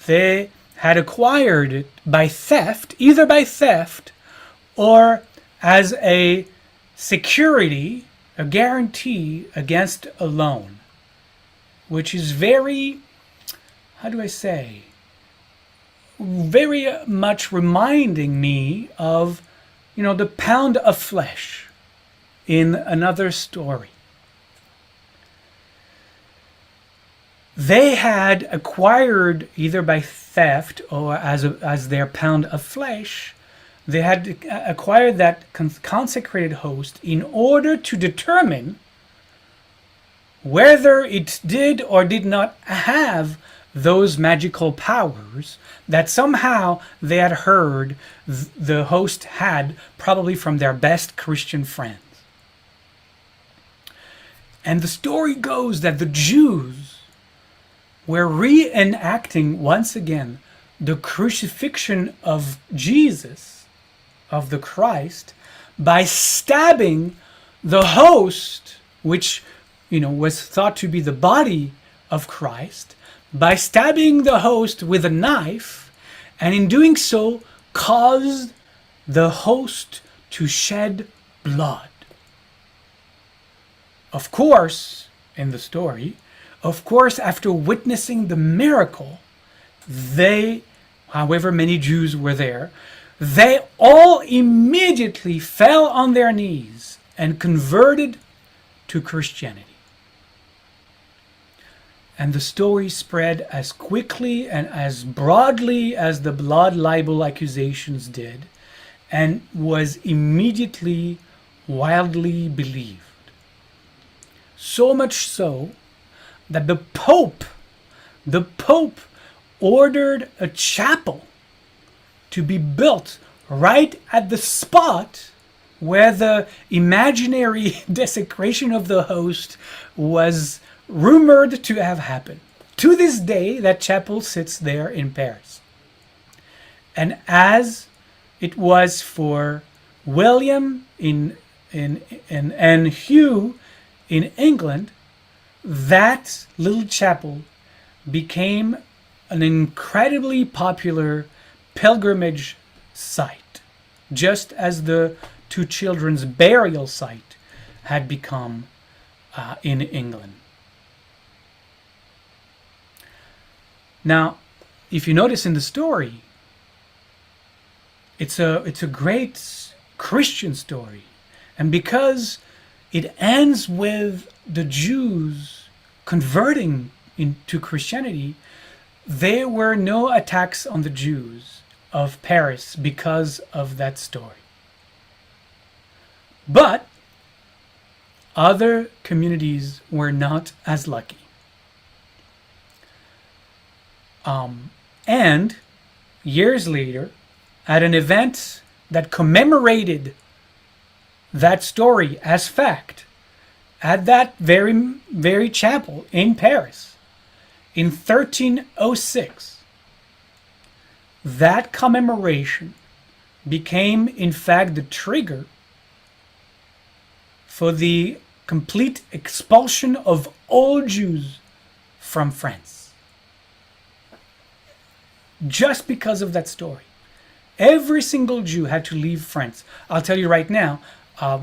They had acquired it by theft, either by theft or as a security, a guarantee against a loan, which is very, how do I say, very much reminding me of, the pound of flesh in another story. They had acquired, either by theft or as their pound of flesh, they had acquired that consecrated host in order to determine whether it did or did not have those magical powers that somehow they had heard the host had, probably from their best Christian friends. And the story goes that the Jews were reenacting once again the crucifixion of Jesus, of the Christ, by stabbing the host, which was thought to be the body of Christ, by stabbing the host with a knife, and in doing so caused the host to shed blood. Of course, in the story, after witnessing the miracle, they, however many Jews were there, they all immediately fell on their knees and converted to Christianity. And the story spread as quickly and as broadly as the blood libel accusations did, and was immediately widely believed. So much so that the Pope ordered a chapel to be built right at the spot where the imaginary desecration of the host was rumored to have happened. To this day, that chapel sits there in Paris. And as it was for William and Hugh in England, that little chapel became an incredibly popular pilgrimage site, just as the two children's burial site had become in England. Now, if you notice in the story, it's a great Christian story, and because it ends with the Jews converting into Christianity, there were no attacks on the Jews of Paris because of that story. But other communities were not as lucky. And years later, at an event that commemorated that story as fact, at that very chapel in Paris, in 1306, that commemoration became, in fact, the trigger for the complete expulsion of all Jews from France. Just because of that story. Every single Jew had to leave France. I'll tell you right now,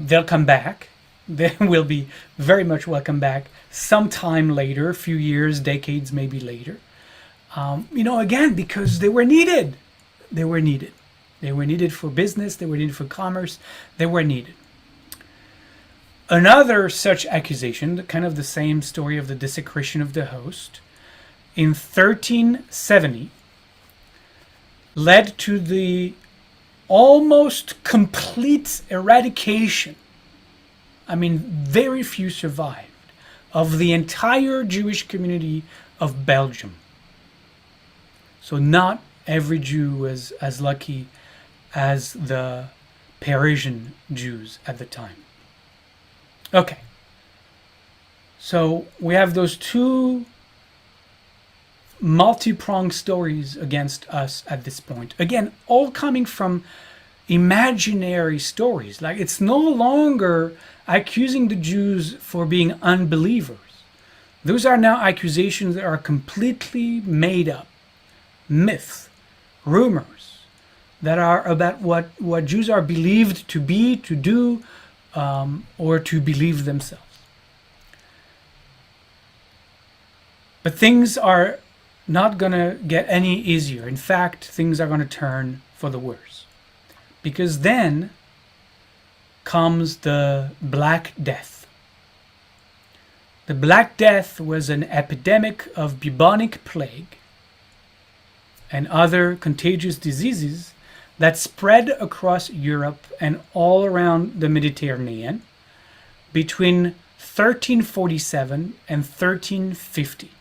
they'll come back. They will be very much welcome back sometime later, a few years, decades maybe later. Again, because they were needed. They were needed. They were needed for business. They were needed for commerce. They were needed. Another such accusation, kind of the same story of the desecration of the host, in 1370, led to the almost complete eradication. I mean, very few survived, of the entire Jewish community of Belgium. So not every Jew was as lucky as the Parisian Jews at the time. Okay. So we have those two multi-pronged stories against us at this point. Again, all coming from imaginary stories. Like, it's no longer accusing the Jews for being unbelievers. Those are now accusations that are completely made up. Myths, rumors, that are about what Jews are believed to be, to do, or to believe themselves. But things are not going to get any easier. In fact, things are going to turn for the worse. Because then comes the Black Death. The Black Death was an epidemic of bubonic plague and other contagious diseases that spread across Europe and all around the Mediterranean between 1347 and 1350.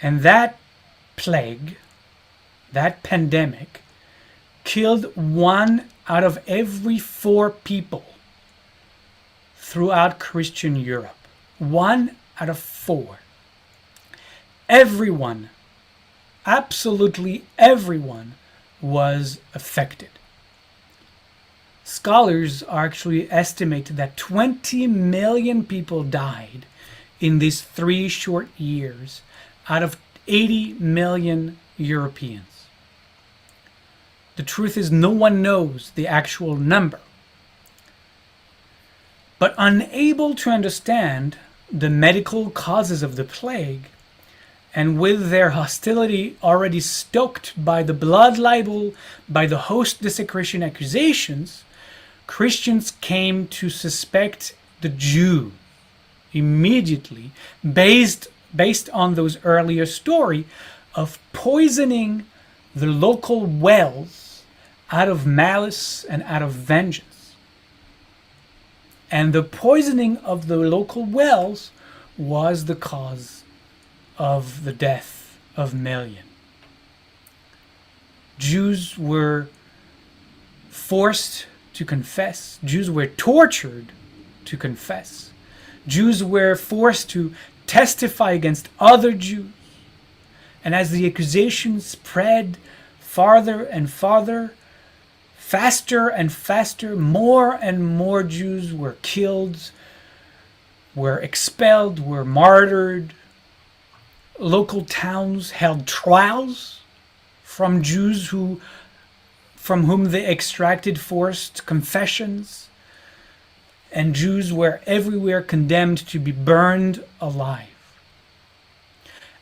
And that plague, that pandemic, killed 1 out of every 4 people throughout Christian Europe. 1 out of 4. Everyone, absolutely everyone, was affected. Scholars actually estimate that 20 million people died in these 3 short years out of 80 million Europeans. The truth is, no one knows the actual number. But unable to understand the medical causes of the plague, and with their hostility already stoked by the Blood Libel, by the host desecration accusations, Christians came to suspect the Jew immediately, based on those earlier story of poisoning the local wells out of malice and out of vengeance. And the poisoning of the local wells was the cause of the death of millions. Jews were forced to confess. Jews were tortured to confess. Jews were forced to testify against other Jews. And as the accusations spread farther and farther, faster and faster, more and more Jews were killed, were expelled, were martyred. Local towns held trials from Jews from whom they extracted forced confessions. And Jews were everywhere condemned to be burned alive.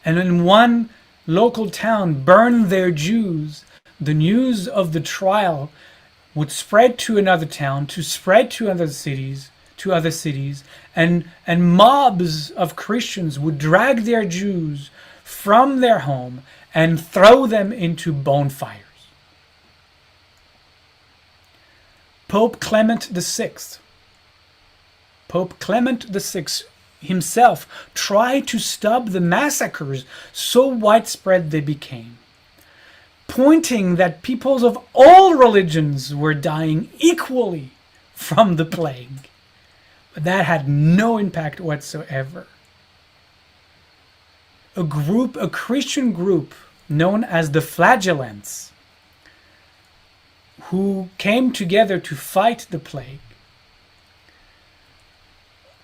And when one local town burned their Jews, the news of the trial would spread to another town, to spread to other cities, and mobs of Christians would drag their Jews from their home and throw them into bonfires. Pope Clement VI himself tried to stop the massacres, so widespread they became, pointing that peoples of all religions were dying equally from the plague. But that had no impact whatsoever. A Christian group known as the Flagellants, who came together to fight the plague,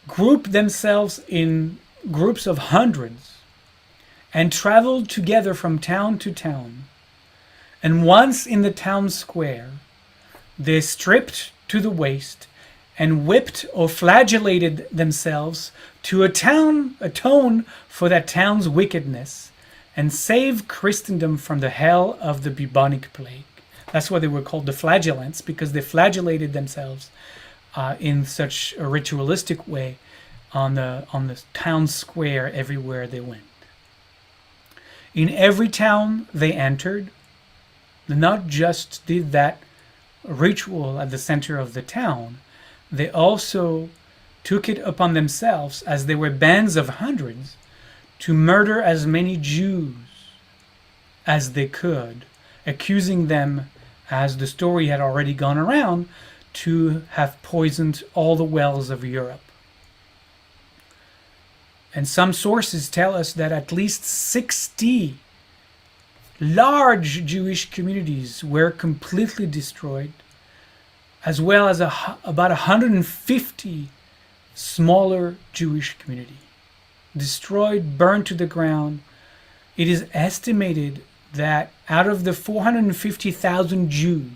grouped themselves in groups of hundreds and traveled together from town to town. And once in the town square, they stripped to the waist and whipped or flagellated themselves to atone for that town's wickedness and save Christendom from the hell of the bubonic plague. That's why they were called the Flagellants, because they flagellated themselves in such a ritualistic way on the town square everywhere they went. In every town they entered, They not just did that ritual at the center of the town, they also took it upon themselves, as they were bands of hundreds, to murder as many Jews as they could, accusing them, as the story had already gone around, to have poisoned all the wells of Europe. And some sources tell us that at least 60 large Jewish communities were completely destroyed, as well as about 150 smaller Jewish communities destroyed, burned to the ground. It is estimated that out of the 450,000 Jews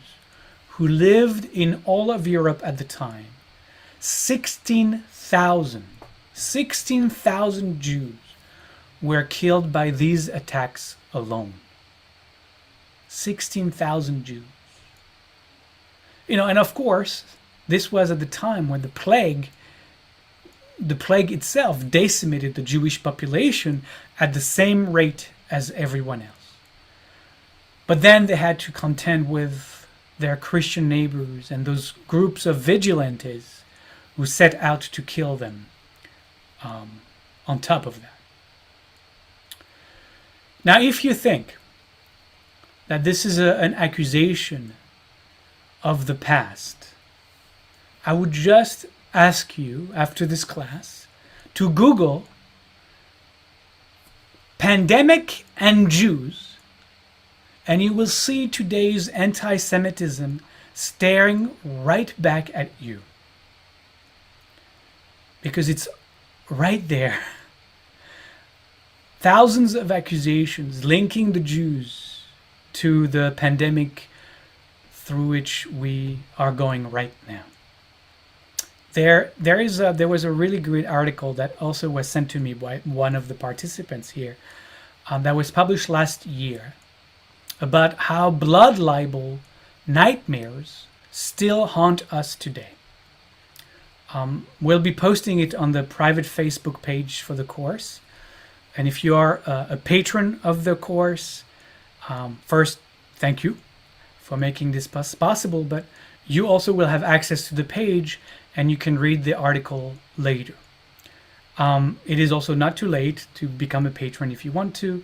who lived in all of Europe at the time, 16,000 Jews were killed by these attacks alone. 16,000 Jews. And of course, this was at the time when the plague itself decimated the Jewish population at the same rate as everyone else. But then they had to contend with their Christian neighbors and those groups of vigilantes who set out to kill them on top of that. Now, if you think that this is an accusation of the past, I would just ask you, after this class, to Google pandemic and Jews, and you will see today's anti-Semitism staring right back at you. Because it's right there. Thousands of accusations linking the Jews to the pandemic through which we are going right now. There was a really great article that also was sent to me by one of the participants here that was published last year about how blood libel nightmares still haunt us today. We'll be posting it on the private Facebook page for the course. And if you are a patron of the course, first, thank you for making this possible, but you also will have access to the page and you can read the article later. It is also not too late to become a patron if you want to.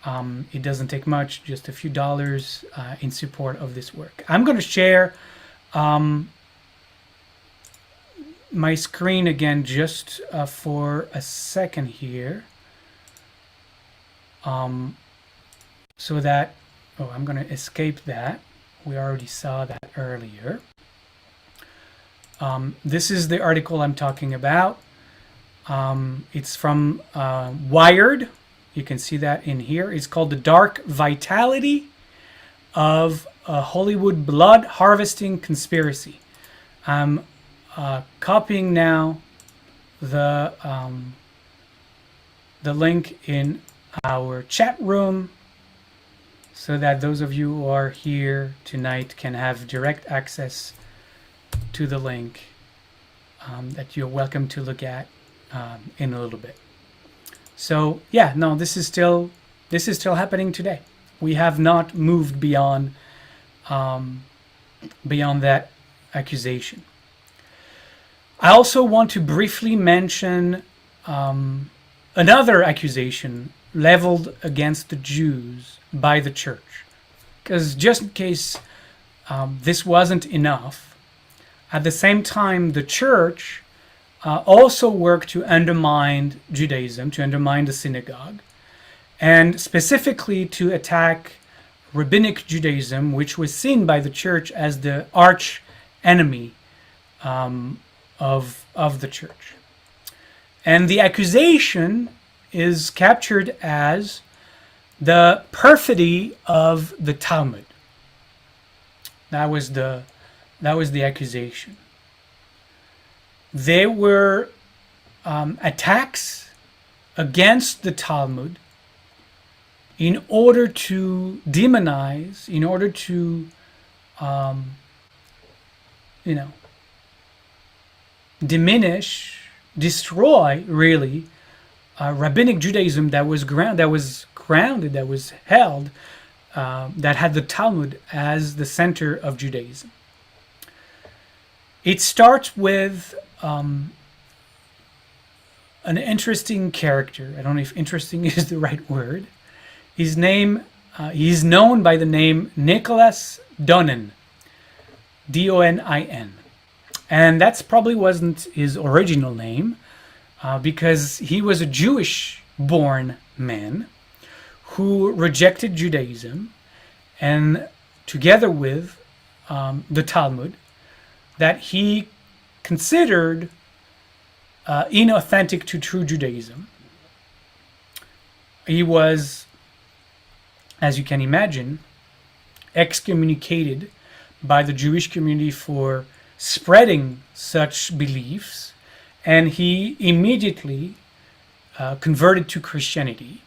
It doesn't take much, just a few dollars in support of this work. I'm going to share my screen again just for a second here. So that, I'm going to escape that. We already saw that earlier. This is the article I'm talking about. It's from Wired. You can see that in here. It's called The Dark Vitality of a Hollywood Blood Harvesting Conspiracy. I'm copying now the link in our chat room so that those of you who are here tonight can have direct access to the link that you're welcome to look at in a little bit. So yeah, no, this is still happening today. We have not moved beyond that accusation. I also want to briefly mention another accusation leveled against the Jews by the church, because just in case this wasn't enough, at the same time the church also worked to undermine Judaism, to undermine the synagogue, and specifically to attack rabbinic Judaism, which was seen by the church as the arch enemy of the church. And the accusation is captured as the perfidy of the Talmud. That was the accusation. There were attacks against the Talmud in order to demonize, in order to, diminish, destroy, really, rabbinic Judaism that was grounded, that was held that had the Talmud as the center of Judaism. It starts with an interesting character. I don't know if interesting is the right word. His name, he's known by the name Nicholas Donin, Donin. And that's probably wasn't his original name, because he was a Jewish-born man who rejected Judaism, and together with the Talmud, that he considered inauthentic to true Judaism. He was, as you can imagine, excommunicated by the Jewish community for spreading such beliefs, and he immediately converted to Christianity.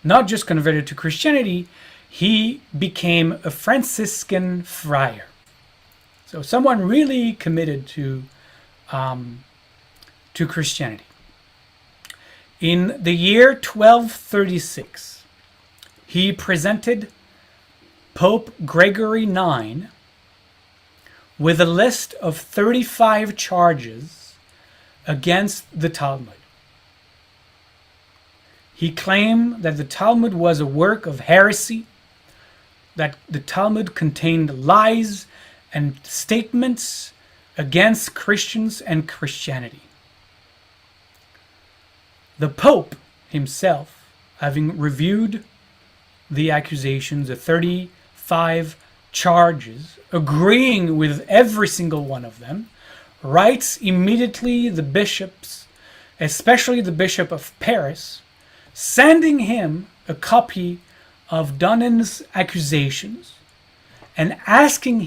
Not just converted to Christianity, he became a Franciscan friar. So someone really committed to Christianity. In the year 1236, he presented Pope Gregory IX with a list of 35 charges against the Talmud. He claimed that the Talmud was a work of heresy, that the Talmud contained lies and statements against Christians and Christianity. The Pope himself, having reviewed the accusations, the 35 charges, agreeing with every single one of them, writes immediately the bishops, especially the Bishop of Paris, sending him a copy of Donin's accusations and asking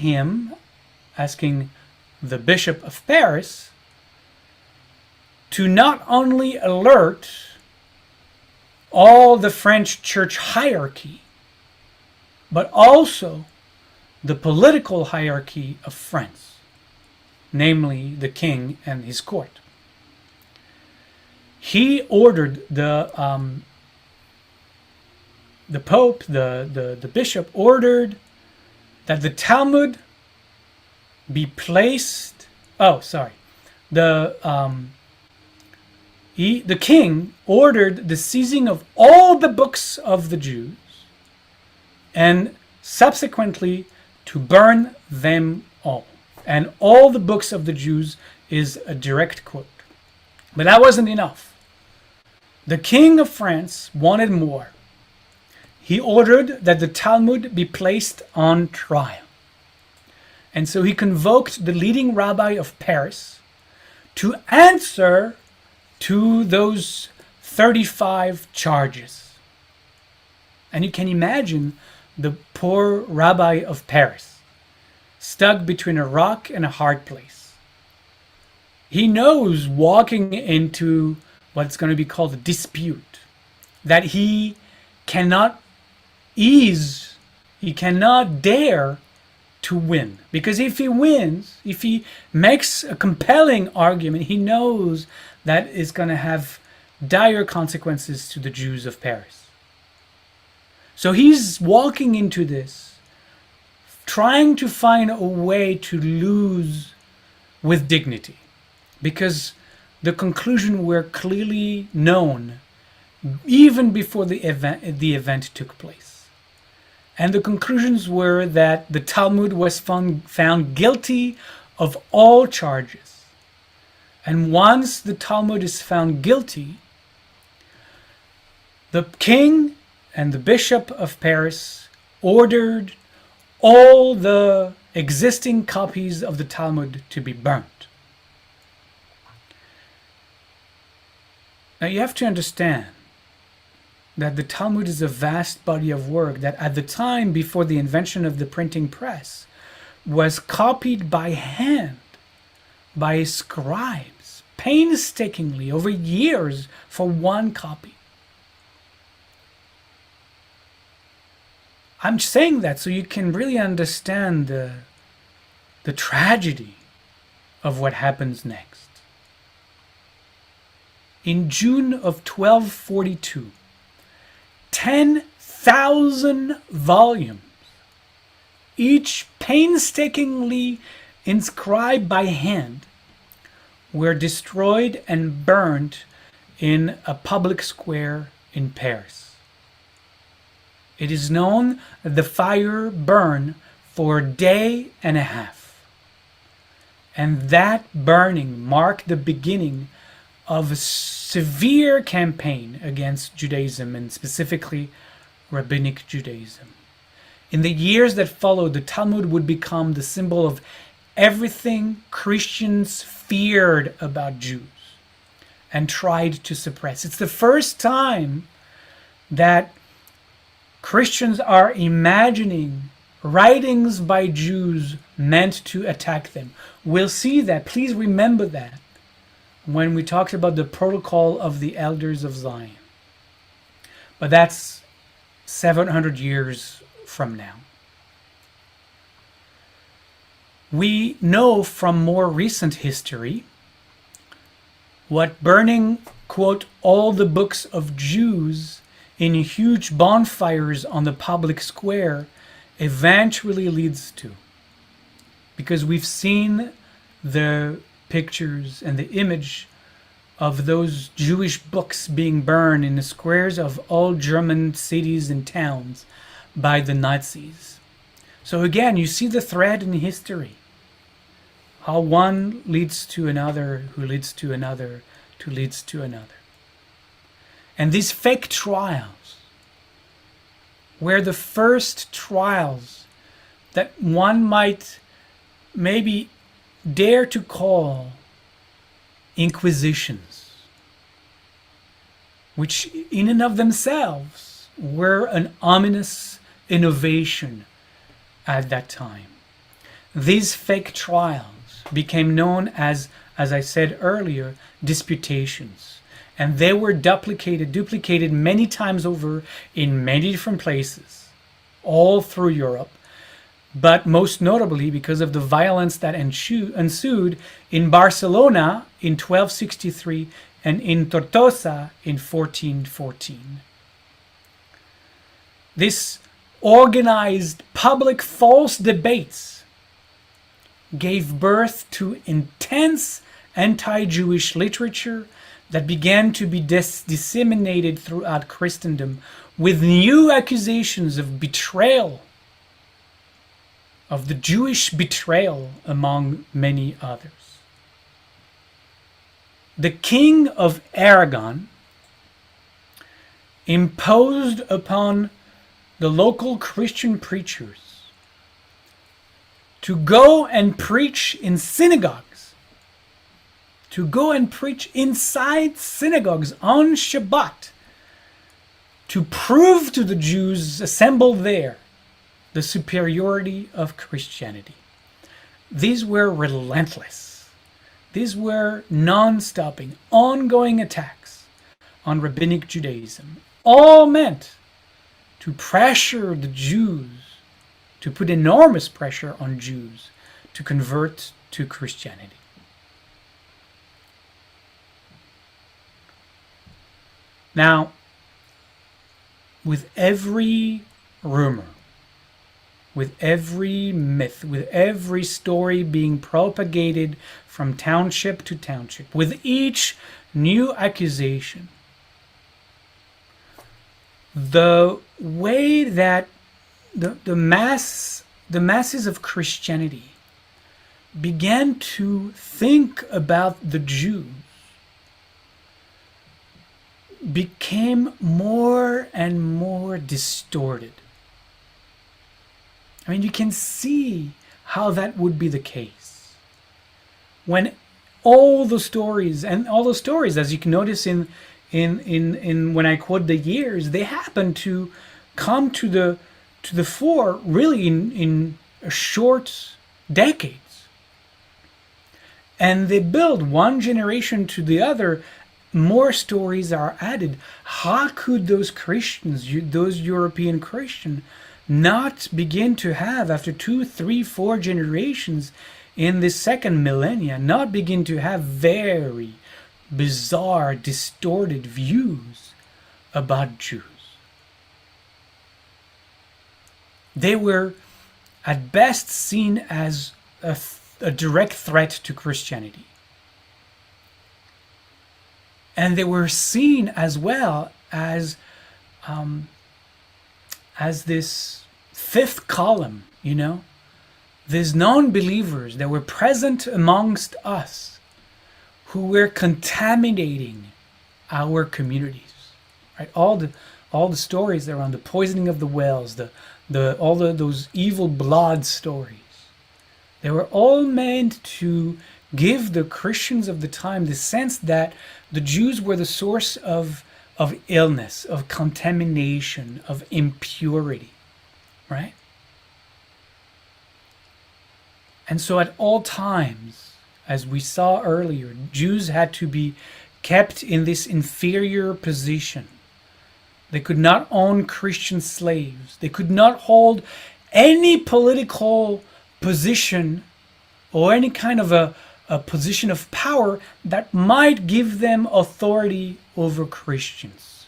the Bishop of Paris to not only alert all the French church hierarchy, but also the political hierarchy of France, namely the king and his court. He ordered the Pope, the bishop, ordered that the Talmud be placed. Oh, sorry. The king ordered the seizing of all the books of the Jews, and subsequently to burn them all. And all the books of the Jews is a direct quote. But that wasn't enough. The king of France wanted more. He ordered that the Talmud be placed on trial. And so he convoked the leading rabbi of Paris to answer to those 35 charges. And you can imagine the poor rabbi of Paris, stuck between a rock and a hard place. He knows walking into what's going to be called a dispute, that he cannot dare to win. Because if he wins, if he makes a compelling argument, he knows that is going to have dire consequences to the Jews of Paris. So he's walking into this, trying to find a way to lose with dignity, because the conclusion were clearly known even before the event took place. And the conclusions were that the Talmud was found guilty of all charges. And once the Talmud is found guilty, the king and the Bishop of Paris ordered all the existing copies of the Talmud to be burnt. Now you have to understand that the Talmud is a vast body of work that at the time before the invention of the printing press was copied by hand by scribes painstakingly over years for one copy. I'm saying that so you can really understand the tragedy of what happens next. In June of 1242, 1,000 volumes, each painstakingly inscribed by hand, were destroyed and burned in a public square in Paris. It is known that the fire burned for a day and a half. And that burning marked the beginning of a severe campaign against Judaism, and specifically Rabbinic Judaism. In the years that followed, the Talmud would become the symbol of everything Christians feared about Jews and tried to suppress. It's the first time that Christians are imagining writings by Jews meant to attack them. We'll see that. Please remember that when we talked about the protocol of the elders of Zion. But that's 700 years from now. We know from more recent history what burning, quote, all the books of Jews in huge bonfires on the public square eventually leads to. Because we've seen the pictures and the image of those Jewish books being burned in the squares of all German cities and towns by the Nazis. So again, you see the thread in history. How one leads to another, who leads to another, who leads to another. And these fake trials were the first trials that one might maybe dare to call inquisitions, which in and of themselves were an ominous innovation at that time. These fake trials became known as I said earlier, disputations. And they were duplicated many times over in many different places, all through Europe, but most notably because of the violence that ensued in Barcelona in 1263 and in Tortosa in 1414. This organized public false debates gave birth to intense anti-Jewish literature that began to be disseminated throughout Christendom with new accusations of betrayal, of the Jewish betrayal among many others. The King of Aragon imposed upon the local Christian preachers to go and preach in synagogues, to go and preach inside synagogues on Shabbat, to prove to the Jews assembled there the superiority of Christianity. These were relentless. These were non-stopping, ongoing attacks on Rabbinic Judaism, all meant to pressure the Jews, to put enormous pressure on Jews to convert to Christianity. Now, with every rumor, with every myth, with every story being propagated from township to township, with each new accusation, the way that the masses of Christianity began to think about the Jews became more and more distorted. I mean, you can see how that would be the case when all the stories, as you can notice in when I quote the years, they happen to come to the fore really in a short decades, and they build one generation to the other. More stories are added. How could those Christians, those European Christians, not begin to have, after 2, 3, 4 generations in this second millennia, not begin to have very bizarre, distorted views about Jews? They were at best seen as a direct threat to Christianity. And they were seen as well as this fifth column, these non-believers that were present amongst us who were contaminating our communities, right? All the stories around the poisoning of the wells, those evil blood stories, they were all meant to give the Christians of the time the sense that the Jews were the source of illness, of contamination, of impurity, right? And so at all times, as we saw earlier, Jews had to be kept in this inferior position. They could not own Christian slaves. They could not hold any political position or any kind of a position of power that might give them authority over Christians.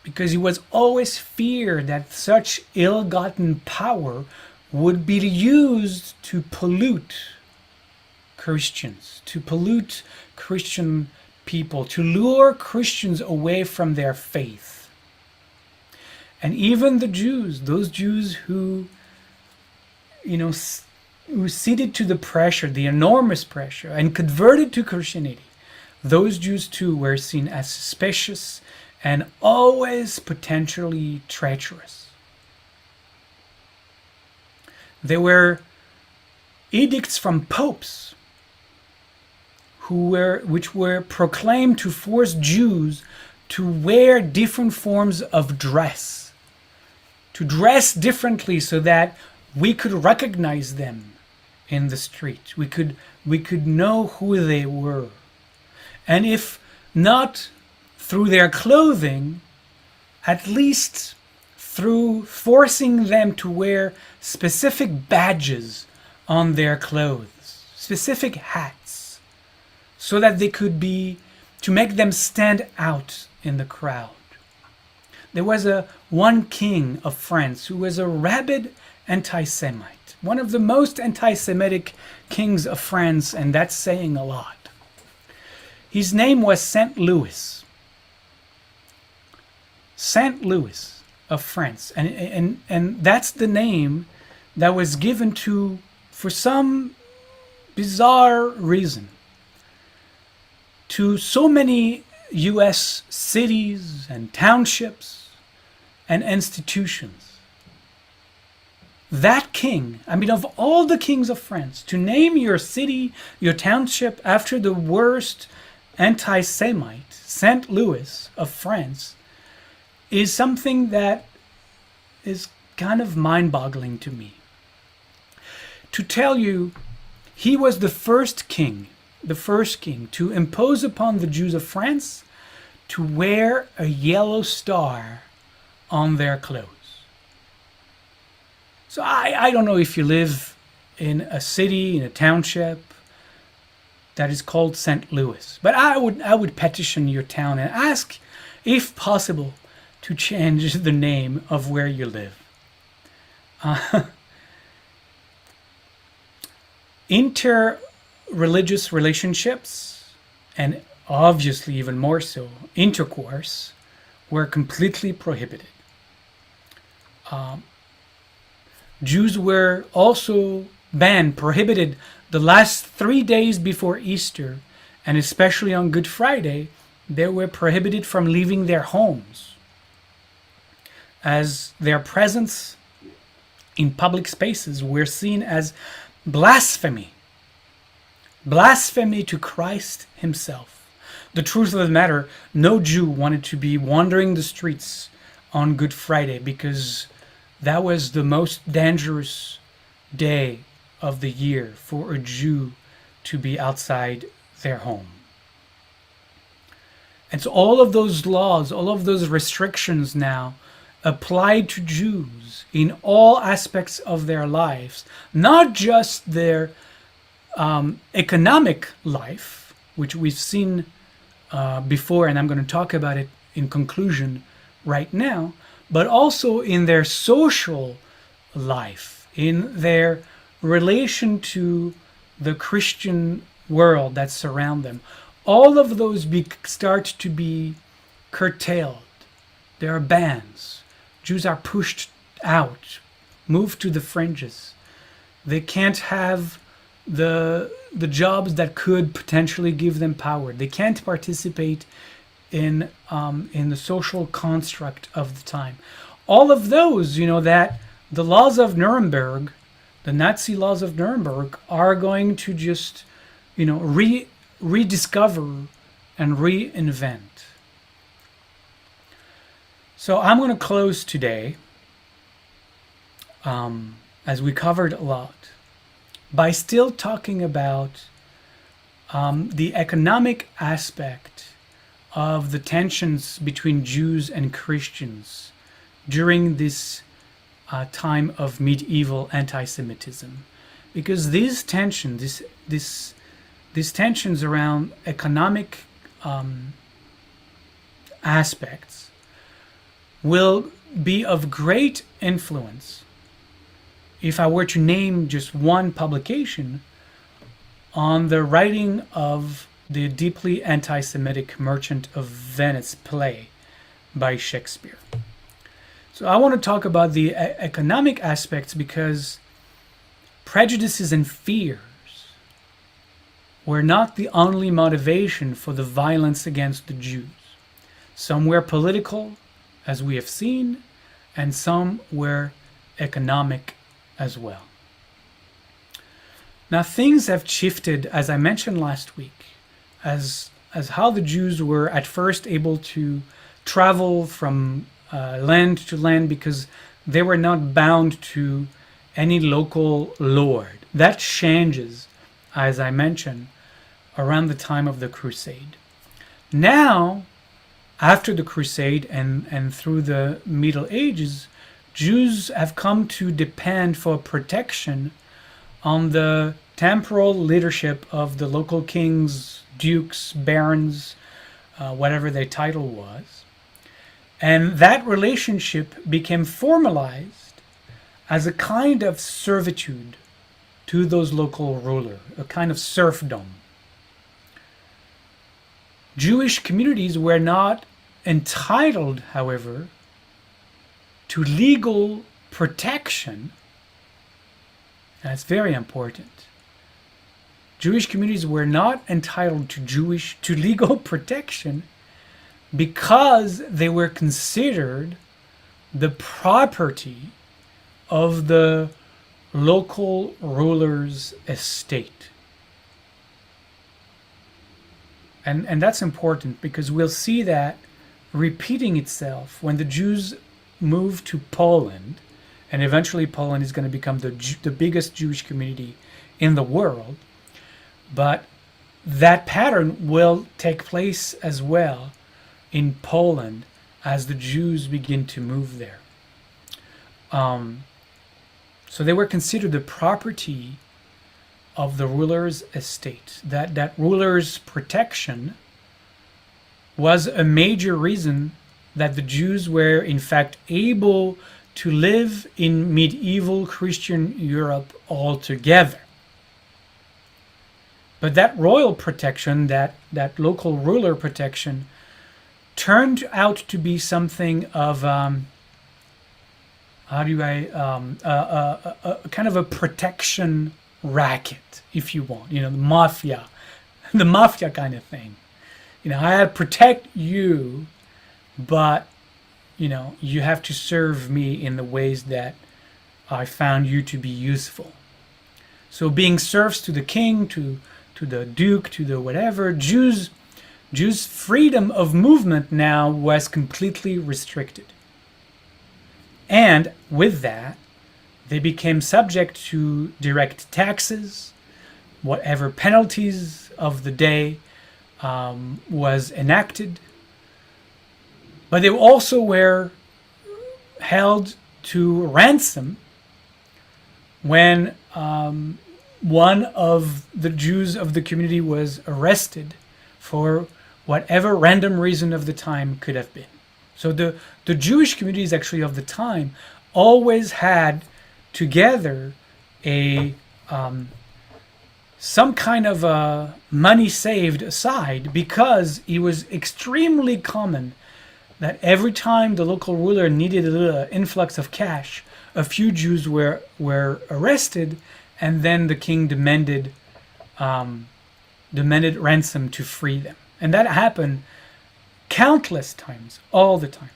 Because it was always feared that such ill-gotten power would be used to pollute Christians, to pollute Christian people, to lure Christians away from their faith. And even the Jews, those Jews who, who ceded to the pressure, the enormous pressure, and converted to Christianity, those Jews too were seen as suspicious and always potentially treacherous. There were edicts from popes which were proclaimed to force Jews to wear different forms of dress, to dress differently so that we could recognize them in the street. We could know who they were. And if not through their clothing, at least through forcing them to wear specific badges on their clothes, specific hats, so that they could to make them stand out in the crowd. There was one king of France who was a rabid anti-Semite, one of the most anti-Semitic kings of France, and that's saying a lot. His name was Saint Louis. Saint Louis of France, and that's the name that was given to, for some bizarre reason, to so many US cities and townships and institutions. That king, of all the kings of France, to name your city, your township after the worst anti-Semite, Saint Louis of France, is something that is kind of mind-boggling to me. To tell you, he was the first king to impose upon the Jews of France to wear a yellow star on their clothes. So I don't know if you live in a city, in a township that is called St. Louis, but I would petition your town and ask, if possible, to change the name of where you live. Inter-religious relationships, and obviously even more so, intercourse, were completely prohibited. Jews were also prohibited the last 3 days before Easter, and especially on Good Friday, they were prohibited from leaving their homes, as their presence in public spaces were seen as blasphemy to Christ himself. The truth of the matter, no Jew wanted to be wandering the streets on Good Friday, because that was the most dangerous day of the year for a Jew to be outside their home. And so all of those laws, all of those restrictions now applied to Jews in all aspects of their lives, not just their economic life, which we've seen before, and I'm going to talk about it in conclusion right now, but also in their social life, in their relation to the Christian world that surround them. All of those start to be curtailed. There are bans. Jews are pushed out, moved to the fringes. They can't have the jobs that could potentially give them power. They can't participate in the social construct of the time. All of those, that the laws of Nuremberg, the Nazi laws of Nuremberg, are going to just, rediscover and reinvent. So I'm going to close today, as we covered a lot, by still talking about the economic aspect of the tensions between Jews and Christians during this time of medieval anti-Semitism, because these tensions, these tensions around economic aspects will be of great influence. If I were to name just one publication, on the writing of the deeply anti-Semitic Merchant of Venice play by Shakespeare. So I want to talk about the economic aspects, because prejudices and fears were not the only motivation for the violence against the Jews. Some were political, as we have seen, and some were economic as well. Now things have shifted, as I mentioned last week, as how the Jews were at first able to travel from land to land because they were not bound to any local lord. That changes, as I mentioned, around the time of the Crusade. Now, after the Crusade and through the Middle Ages, Jews have come to depend for protection on the temporal leadership of the local kings, dukes, barons, whatever their title was. And that relationship became formalized as a kind of servitude to those local rulers, a kind of serfdom. Jewish communities were not entitled, however, to legal protection. That's very important. Jewish communities were not entitled to legal protection because they were considered the property of the local ruler's estate. And that's important, because we'll see that repeating itself when the Jews moved to Poland, and eventually Poland is going to become the biggest Jewish community in the world. But that pattern will take place as well in Poland as the Jews begin to move there. So they were considered the property of the ruler's estate. That ruler's protection was a major reason that the Jews were in fact able to live in medieval Christian Europe altogether. But that royal protection, that local ruler protection, turned out to be something of a kind of a protection racket, if you want, the mafia kind of thing. I protect you, but you have to serve me in the ways that I found you to be useful. So being serfs to the king, to the duke, to the whatever, Jews' freedom of movement now was completely restricted. And with that, they became subject to direct taxes, whatever penalties of the day was enacted. But they also were held to ransom when one of the Jews of the community was arrested for whatever random reason of the time could have been. So the Jewish communities actually of the time always had together a some kind of money saved aside, because it was extremely common that every time the local ruler needed a little influx of cash, a few Jews were arrested, and then the king demanded ransom to free them. And that happened countless times, all the times.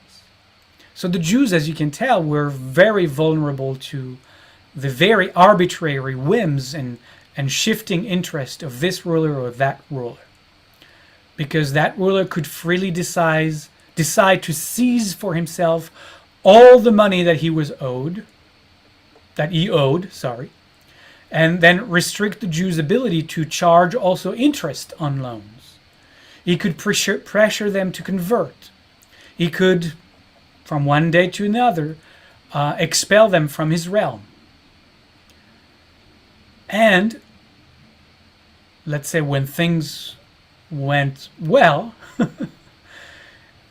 So the Jews, as you can tell, were very vulnerable to the very arbitrary whims and shifting interest of this ruler or that ruler. Because that ruler could freely decide to seize for himself all the money that he owed, and then restrict the Jews' ability to charge also interest on loans. He could pressure them to convert. He could, from one day to another, expel them from his realm. And let's say when things went well,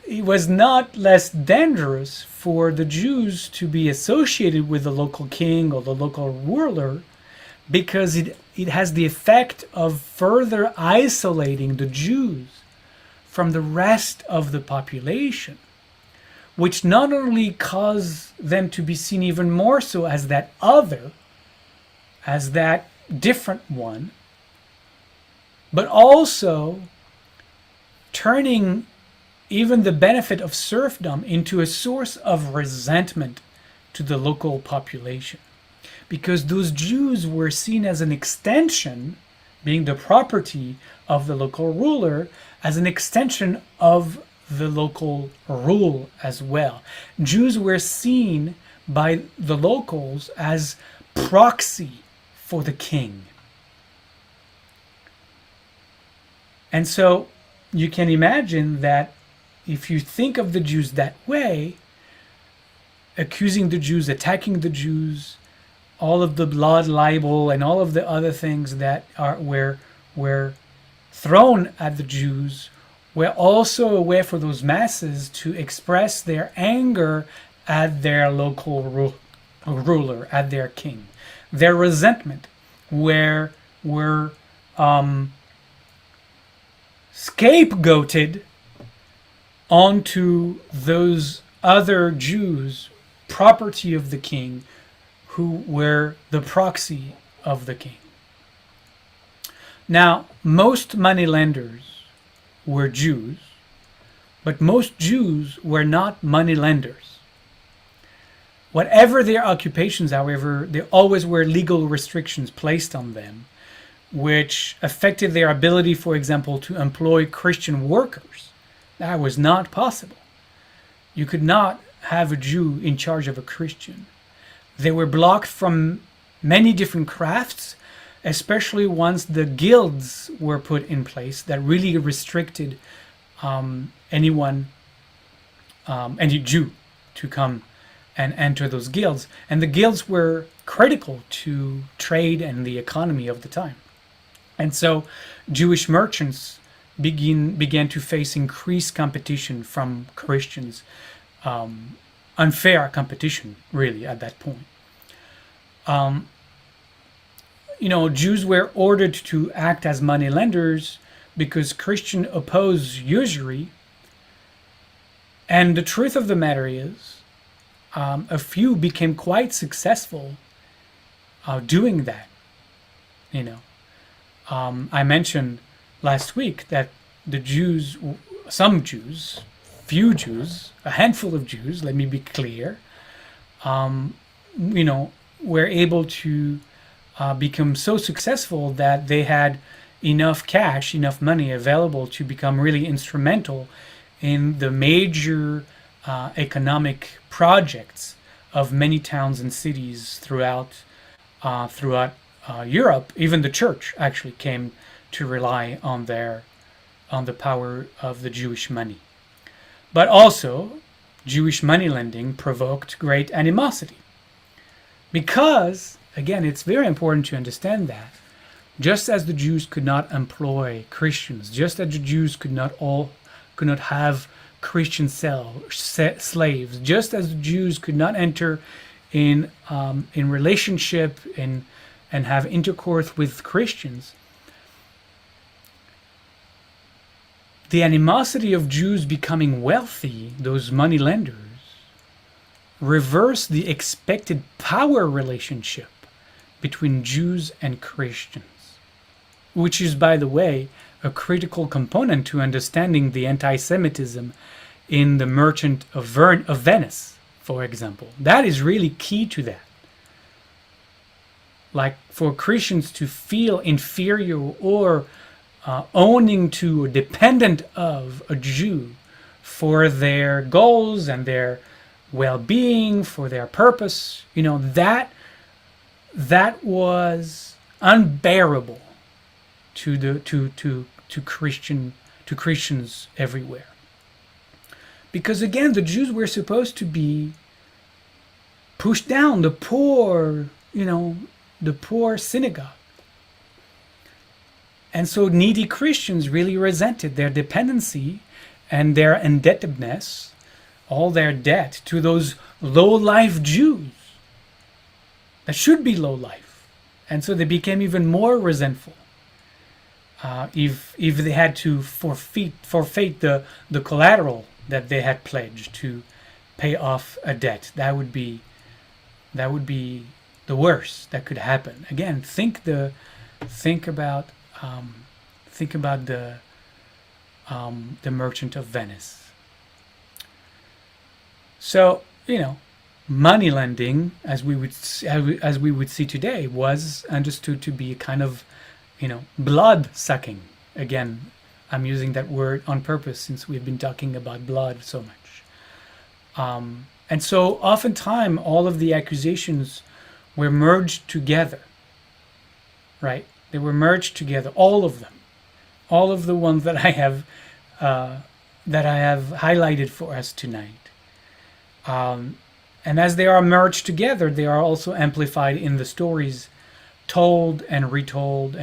it was not less dangerous for the Jews to be associated with the local king or the local ruler, because it has the effect of further isolating the Jews from the rest of the population, which not only caused them to be seen even more so as that other, as that different one, but also turning even the benefit of serfdom into a source of resentment to the local population. Because those Jews were seen as an extension, being the property of the local ruler, as an extension of the local rule as well. Jews were seen by the locals as proxy for the king. And so you can imagine that if you think of the Jews that way, accusing the Jews, attacking the Jews, all of the blood libel and all of the other things that were thrown at the Jews were also a way for those masses to express their anger at their local ruler, at their king. Their resentment were scapegoated onto those other Jews, property of the king, who were the proxy of the king. Now, most moneylenders were Jews, but most Jews were not moneylenders. Whatever their occupations, however, there always were legal restrictions placed on them, which affected their ability, for example, to employ Christian workers. That was not possible. You could not have a Jew in charge of a Christian. They were blocked from many different crafts, especially once the guilds were put in place that really restricted any Jew to come and enter those guilds. And the guilds were critical to trade and the economy of the time. And so Jewish merchants began to face increased competition from Christians, unfair competition, really, at that point. Jews were ordered to act as moneylenders because Christians oppose usury. And the truth of the matter is, a few became quite successful doing that. I mentioned last week that the Jews, some Jews, few Jews, a handful of Jews, let me be clear, were able to become so successful that they had enough cash, enough money available to become really instrumental in the major economic projects of many towns and cities throughout Europe. Even the church actually came to rely on the power of the Jewish money. But also, Jewish moneylending provoked great animosity. Because, again, it's very important to understand that just as the Jews could not employ Christians, just as the Jews could not have Christian slaves, just as the Jews could not enter in relationship and have intercourse with Christians. The animosity of Jews becoming wealthy, those money lenders, reversed the expected power relationship between Jews and Christians, which is, by the way, a critical component to understanding the anti-Semitism in the Merchant of Venice, for example. That is really key to that. Like, for Christians to feel inferior or owning to or dependent of a Jew for their goals and their well-being, for their purpose, you know, that was unbearable to Christians everywhere. Because again, the Jews were supposed to be pushed down, the poor, you know, the poor synagogue. And so needy Christians really resented their dependency and their indebtedness, all their debt, to those low-life Jews that should be low-life. And so they became even more resentful if they had to forfeit the collateral that they had pledged to pay off a debt. That would be the worst that could happen. Again, think about the Merchant of Venice. So, you know, money lending, as we would see today, was understood to be a kind of, you know, blood sucking. Again, I'm using that word on purpose since we've been talking about blood so much. And so oftentimes all of the accusations were merged together, right? They were merged together, all of them, all of the ones that I have highlighted for us tonight. And as they are merged together, they are also amplified in the stories told and retold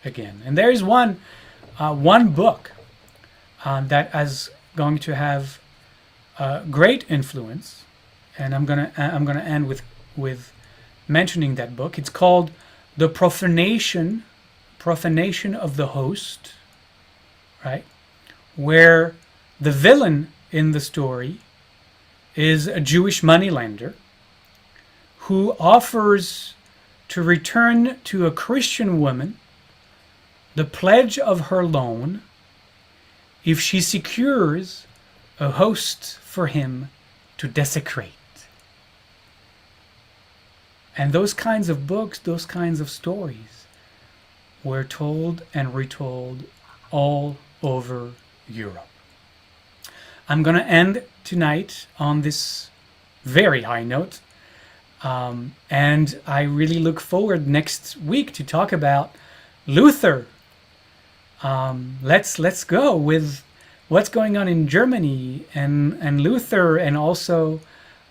again. And there is one book that is going to have great influence, and I'm gonna end with mentioning that book. It's called The Profanation of the Host, right? Where the villain in the story is a Jewish moneylender who offers to return to a Christian woman the pledge of her loan if she secures a host for him to desecrate. And those kinds of books, those kinds of stories were told and retold all over Europe. I'm going to end tonight on this very high note. And I really look forward next week to talk about Luther. Let's go with what's going on in Germany and Luther, and also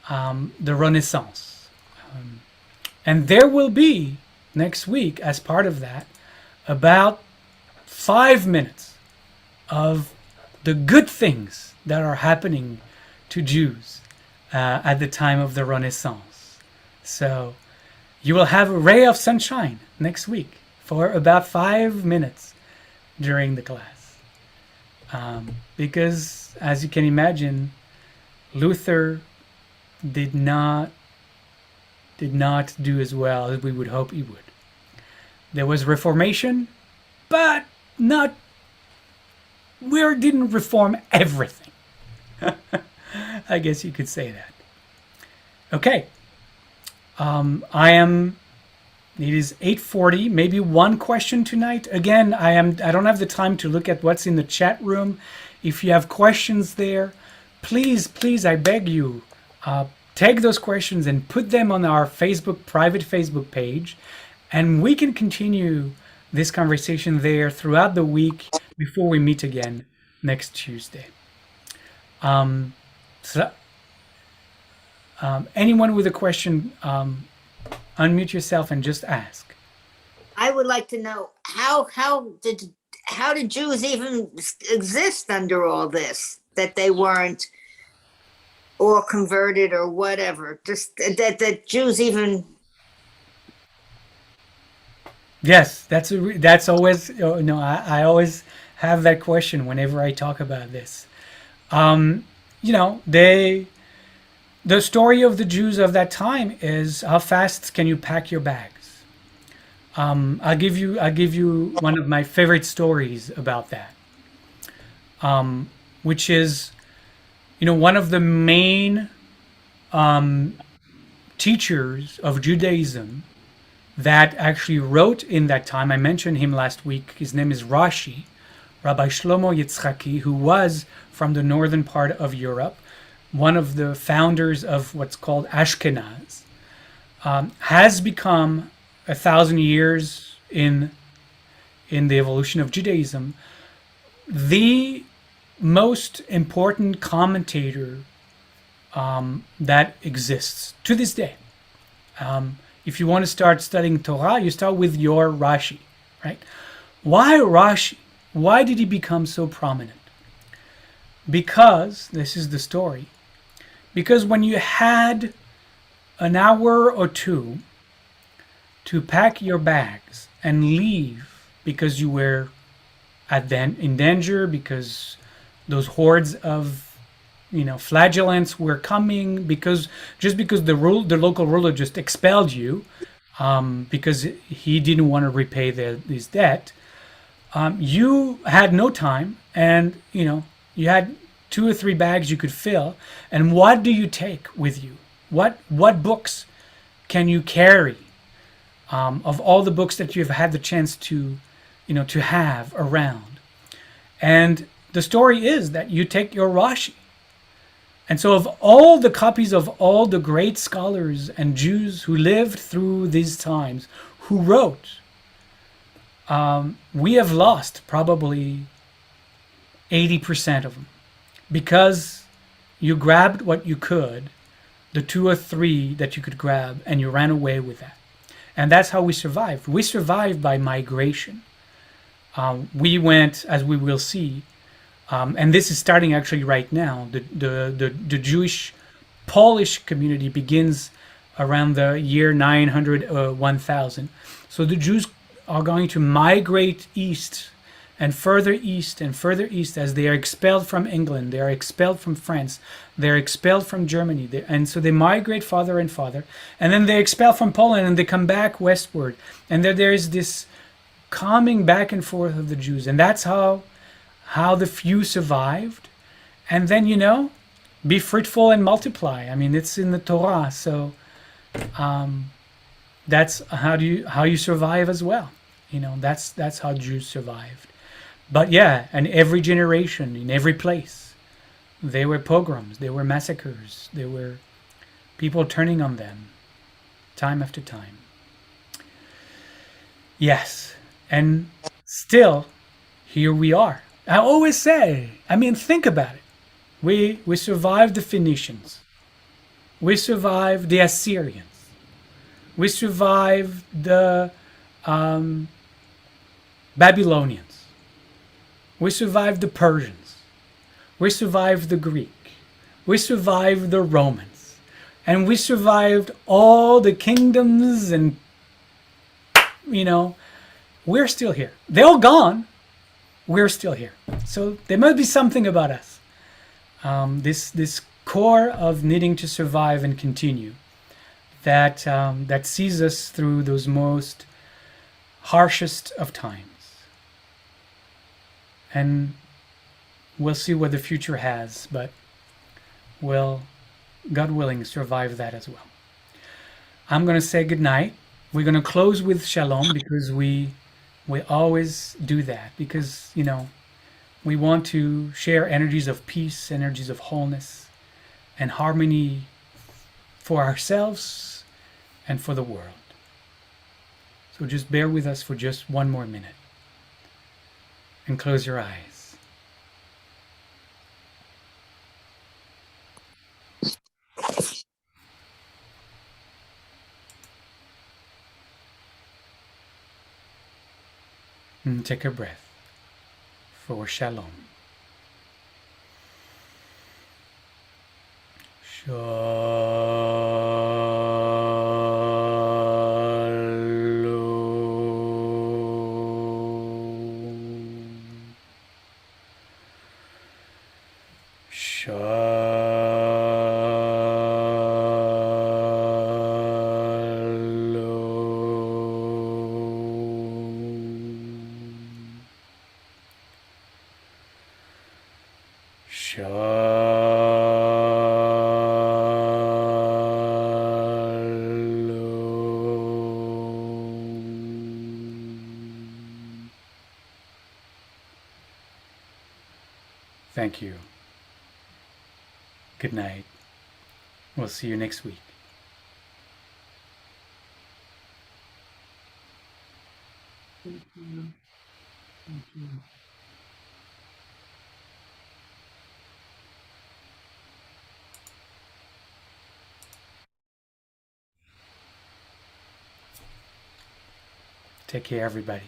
the Renaissance. And there will be next week, as part of that, about 5 minutes of the good things that are happening to Jews at the time of the Renaissance. So you will have a ray of sunshine next week for about 5 minutes during the class. Because, as you can imagine, Luther did not do as well as we would hope he would. There was Reformation, but we didn't reform everything. I guess you could say that. Okay. It is 8:40, maybe one question tonight. Again, I don't have the time to look at what's in the chat room. If you have questions there, please, I beg you, take those questions and put them on our private Facebook page, and we can continue this conversation there throughout the week before we meet again next Tuesday. Anyone with a question, unmute yourself and just ask. I would like to know how did Jews even exist under all this? that they weren't or converted or whatever. Just that Jews even. Yes, that's always no. I always have that question whenever I talk about this. You know, the story of the Jews of that time is how fast can you pack your bags? I'll give you one of my favorite stories about that, which is, you know, one of the main teachers of Judaism that actually wrote in that time. I mentioned him last week. His name is Rashi, Rabbi Shlomo Yitzchaki, who was from the northern part of Europe, one of the founders of what's called Ashkenaz, has become 1,000 years in the evolution of Judaism the most important commentator that exists to this day. If you want to start studying Torah, you start with your Rashi, right? Why Rashi? Why did he become so prominent? Because, this is the story, because when you had an hour or two to pack your bags and leave because you were in danger, because those hordes of flagellants were coming, because the local ruler just expelled you because he didn't want to repay his debt. You had no time, and you had 2 or 3 bags you could fill. And what do you take with you? What books can you carry of all the books that you've had the chance to have around? And the story is that you take your Rashi. And so of all the copies of all the great scholars and Jews who lived through these times, who wrote, we have lost probably 80% of them, because you grabbed what you could, the 2 or 3 that you could grab, and you ran away with that. And that's how we survived. We survived by migration. We went, as we will see, and this is starting actually right now. The Jewish Polish community begins around the year 900, 1000. So the Jews are going to migrate east and further east and further east as they are expelled from England, they are expelled from France, they're expelled from Germany. And so they migrate farther and farther. And then they're expelled from Poland and they come back westward. And there is this coming back and forth of the Jews. And that's how the few survived. And then, be fruitful and multiply. I mean, it's in the Torah. So that's how you survive as well. That's how Jews survived. But yeah, and every generation, in every place, there were pogroms, there were massacres, there were people turning on them, time after time. Yes, and still, here we are. I always say, think about it. We survived the Phoenicians. We survived the Assyrians. We survived the Babylonians. We survived the Persians. We survived the Greek. We survived the Romans. And we survived all the kingdoms, and, we're still here. They're all gone. We're still here. So there must be something about us. This core of needing to survive and continue that sees us through those most harshest of times. And we'll see what the future has, but we'll, God willing, survive that as well. I'm going to say goodnight. We're going to close with Shalom, because we always do that, because, we want to share energies of peace, energies of wholeness and harmony for ourselves and for the world. So just bear with us for just one more minute. And close your eyes. And take a breath for Shalom. Shalom. Shalom. Thank you. Good night. We'll see you next week. Thank you. Thank you. Take care, everybody.